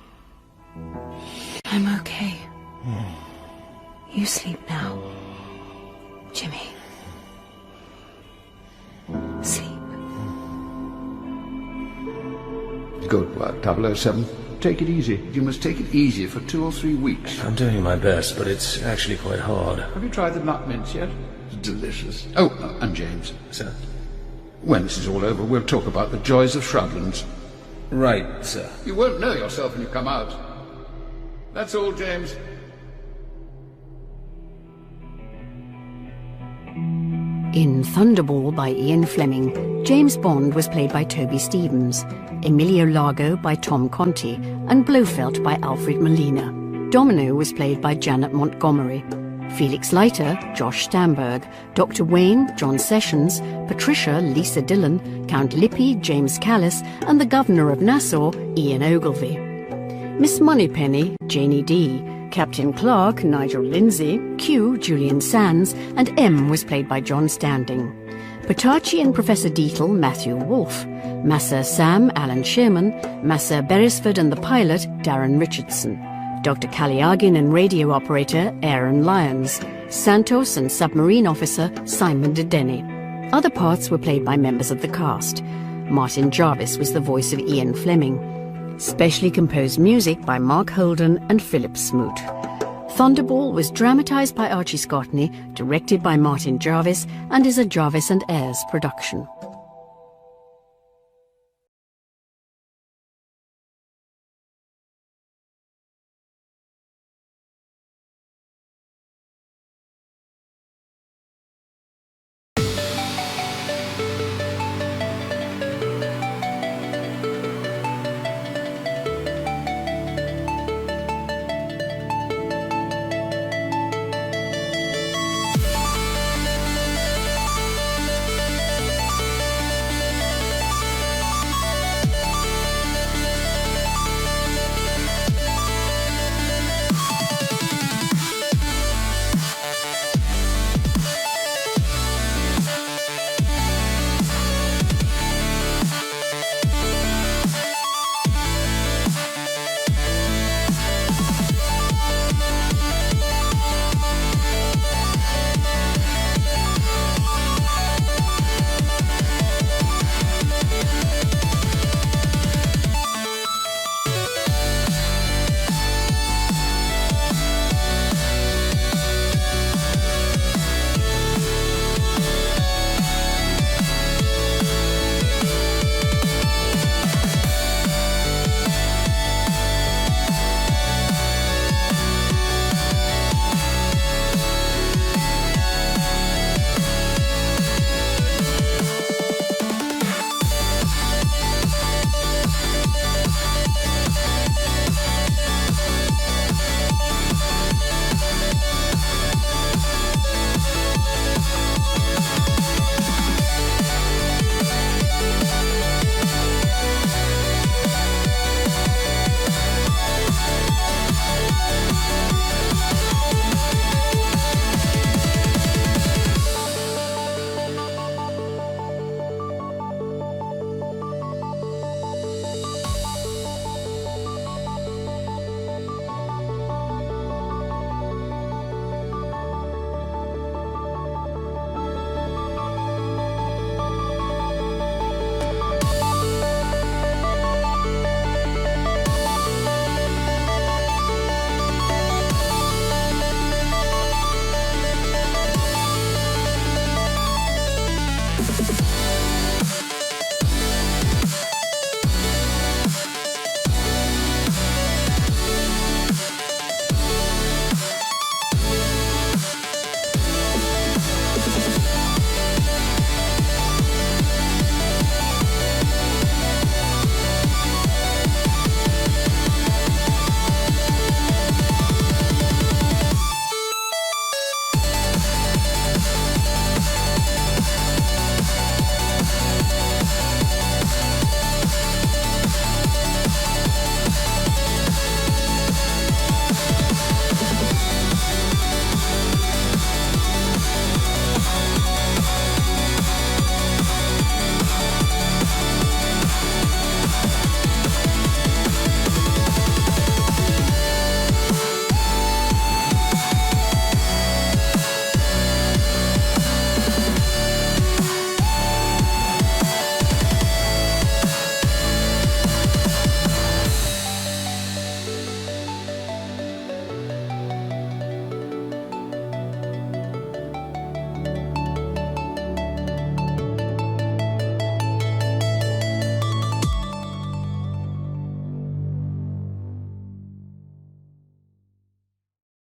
I'm okay. You sleep now, Jimmy. Sleep.
Good work, 007. Take it easy. You must take it easy for 2 or 3 weeks.
I'm doing my best, but it's actually quite hard.
Have you tried the nut mince yet? It's delicious. Oh, and James.
Sir?
When this is all over, we'll talk about the joys of shrublands.
Right, sir.
You won't know yourself when you come out. That's all, James.
In Thunderball by Ian Fleming, James Bond was played by Toby Stephens, Emilio Largo by Tom Conti, and Blofeld by Alfred Molina. Domino was played by Janet Montgomery. Felix Leiter, Josh Stamberg, Dr. Wayne, John Sessions, Patricia, Lisa Dillon, Count Lippy, James Callis, and the Governor of Nassau, Ian Ogilvy. Miss Moneypenny, Janie D., Captain Clark, Nigel Lindsay, Q, Julian Sands, and M was played by John Standing. Patachi and Professor Deetle, Matthew Wolfe. Massa Sam, Alan Sherman. Massa Beresford and the pilot, Darren Richardson. Dr. Kaliagin and radio operator, Aaron Lyons. Santos and submarine officer, Simon de Denny. Other parts were played by members of the cast. Martin Jarvis was the voice of Ian Fleming. Specially composed music by Mark Holden and Philip Smoot. Thunderball was dramatised by Archie Scotney, directed by Martin Jarvis, and is a Jarvis and Ayres production.